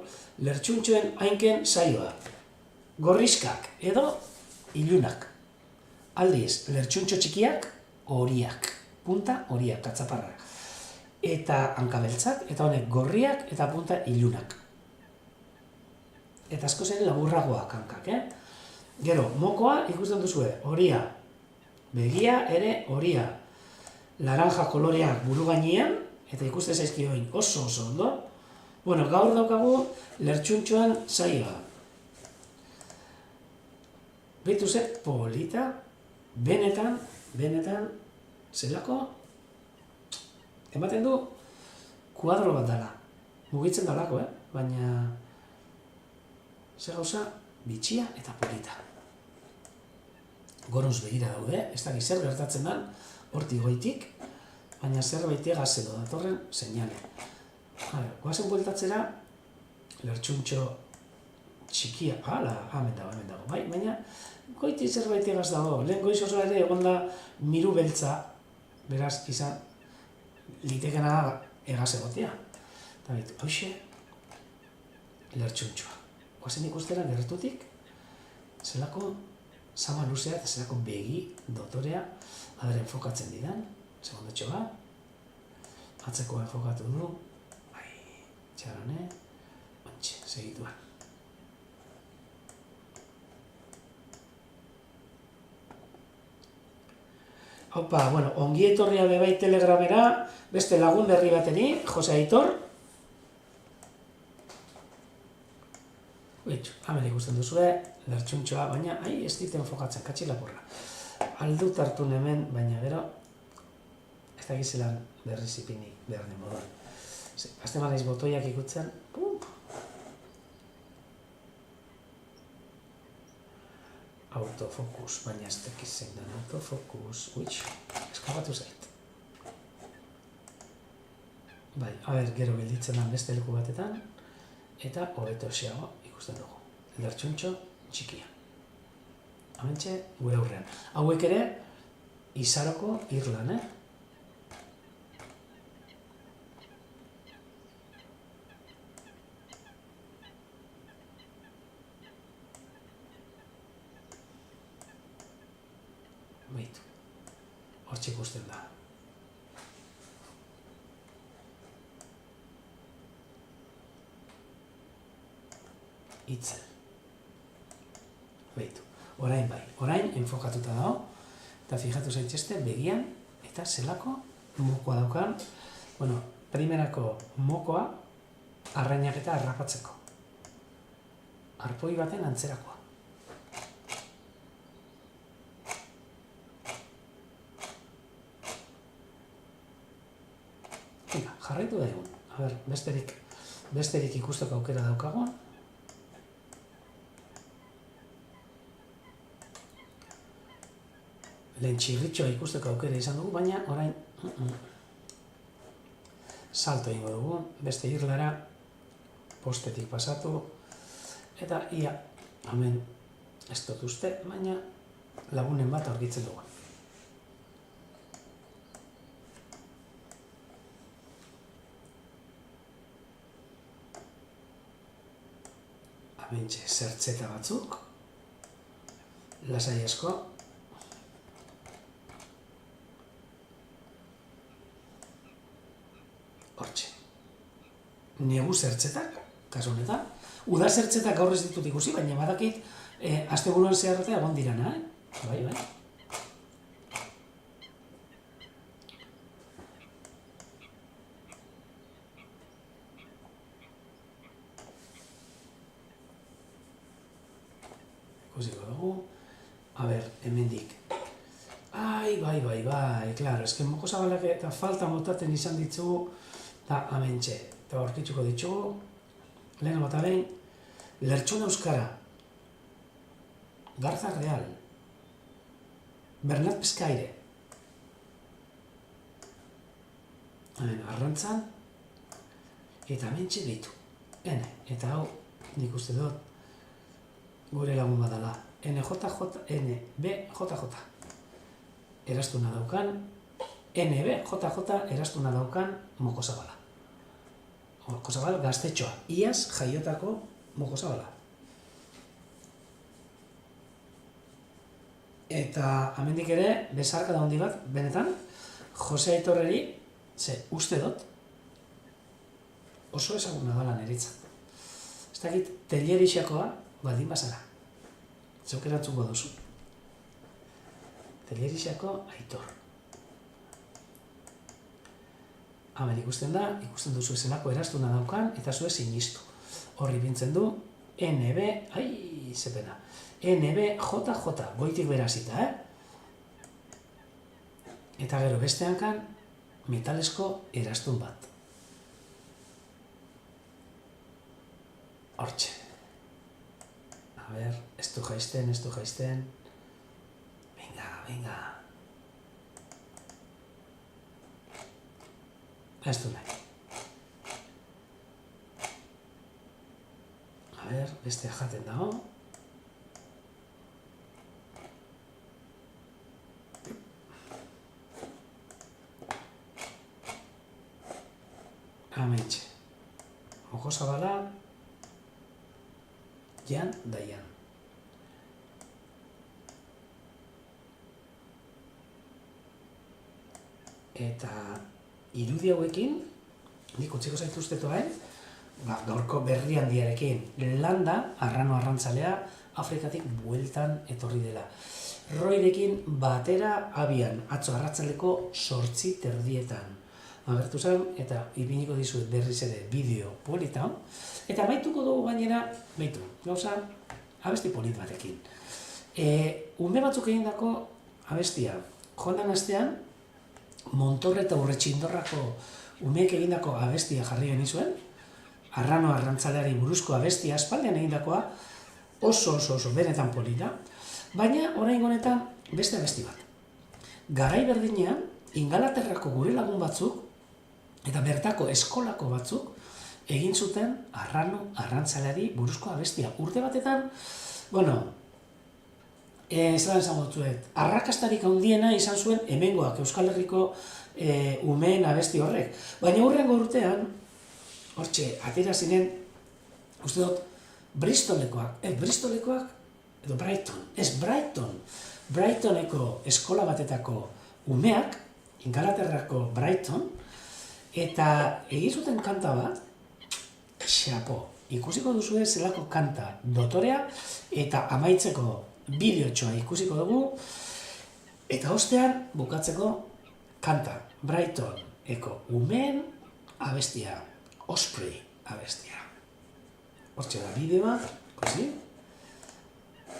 lertxuntxoen hainken saioa. Gorrizkak edo ilunak. Aldiz, lertxuntxo txikiak, horiak. Punta horiak, katzaparrak. Eta hankabeltzak, eta honek gorriak eta punta ilunak. Eta asko zen laburragoak hankak, Gero, mokoa ikusten duzue, horia. Begia ere horia. Laranja koloreak buru gainean, eta ikusten zaizkioin oso ondo. Gaur daukagu lertxuntxoan saioa. Beitu ze polita, benetan, zelako, ematen du kuadro bat dela. Mugitzen dalako, baina ze gauza bitxia eta polita. Goruz begira daude, ez dakit zer gertatzen den, hortik goitik, baina zerbait egaz edo datorren seinale. Goazen bueltatzera, lertxuntxo txikia, hemen dago, baina goiti zerbait egaz dago, lehen goiz oso ere egon da miru beltza, beraz izan litekena egaz egotea. Eta behitu, hoxe, lertxuntxoa. Goazen ikustera gertutik, zelako Sama luzea eta zelako begi, dotorea, aber enfokatzen didan, segundotxo bat, atzeko enfokatu du, bai, txarone, ontxe, segituan. Opa, bueno, ongi etorria bebai Telegramera, beste lagun berri bateri, Jose Aitor. Bitxu, hemen ikusten duzue, lertxuntxoa, baina, ez dit enfokatzen, katxilapurra. Aldut hartu hemen, baina gero, ez da gizelan berri zipini behar den moduan. Azte malaiz botoiak ikutzen, autofokus, baina ez tekiz zein den autofokus, eskabatu zait. Bai, gero gelditzen da beste leku batetan, eta hobeto xeago ikusten dugu. Lertxuntxo txikia. Hementxe, gure aurrean. Hauek ere, Izaroko Irlan, Beitu, hortxe ikusten da. Itzel. Beitu, orain bai, orain enfokatuta dago, eta fijatu zaitxeste begian, eta zelako mokoa daukan, bueno, primerako mokoa, arrainak eta harrapatzeko. Arpoi baten antzerakoa. Jarraitu da egun. Besterik ikusteko aukera daukago. Lehen txirritxoa ikusteko aukera izan dugu, baina orain salto egingo dugu, beste irlara, postetik pasatu, eta ia, hemen ez dut uste, baina lagunen bat aurkitzen dugu. Hementxe, zertzeta batzuk, lasai asko, hortxe. Negu zertzetak, kasu honetan, uda zertzetak gaur ez ditut ikusi, baina badakit, asteburuan zeharretea egon dirana, Bai. Ikusiko dugu, hemendik. Bai, klaro, ezken moko zabalak eta falta motaten izan ditugu, eta hementxe, eta aurkituko ditugu, lehenengo eta behin, Lertxun Euskara, Garza Real, Bernat Pescaire, Arrantzan, eta hementxe behitu. Eta hau, nik uste dut, gure lagun badala, NBJJ. Erastuna daukan, NBJJ erastuna daukan Mokozabala. Mokozabal gaztetxoa, iaz jaiotako Mokozabala. Eta hemendik ere, bezarka da handi bat, benetan, Jose Aitorreri, uste dut, oso ezaguna dala niretzat. Ez dakit, Tellerixakoa baldin bazara. Zeuk erantzungo duzu. Tellerixako Aitor. Hemen ikusten duzu zelako erastuna daukan, eta zue sinistu. Horri bintzen du, NBJJ, goitik berazita, Eta gero beste hankan, metalesko erastun bat. Hortxe. Ez du jaisten. Venga. Ez du nahi. Beste jaten dago. Hementxe. Mokozabala, Jan da Jan. eta irudi hauekin, nik utziko zaituztetu hain, gaurko berri handiarekin, landa, arrano arrantzalea, Afrikatik bueltan etorri dela. Roirekin batera abian, atzo arratzaleko 8:30 agertu zen, eta ipiniko dizuet berriz ere bideo polita, eta baituko dugu gainera, gauza, abesti polit batekin. Ume batzuk egindako abestia, joan astean, Montorre eta Urretxindorrako umeek egindako abestia jarri genizuen, arrano arrantzaleari buruzko abestia aspaldian egindakoa, oso benetan polita, baina oraingo honetan beste abesti bat. Garai berdinean, Ingalaterrako gure lagun batzuk, eta bertako eskolako batzuk, egin zuten arrano arrantzaleari buruzko abestia. Urte batetan, zelan esango dutzuet, arrakastarik handiena izan zuen hemengoak Euskal Herriko umeen abesti horrek. Baina hurrengo urtean, hortxe, atera zinen, uste dut, Brightoneko eskola batetako umeak, Ingalaterrako Brighton, eta egin zuten kanta bat, xapo, ikusiko duzue zelako kanta dotorea, eta amaitzeko bideotxoa ikusiko dugu, eta ostean bukatzeko kanta, Brightoneko umeen abestia, Osprey abestia. Hortxe da bideoa, ikusi?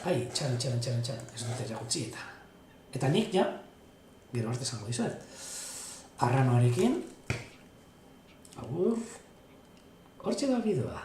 Txan, ez dut erakutsi eta. Eta nik ja, gero arte esango dizuet, arranoarekin, agur, hortxe da bideoa.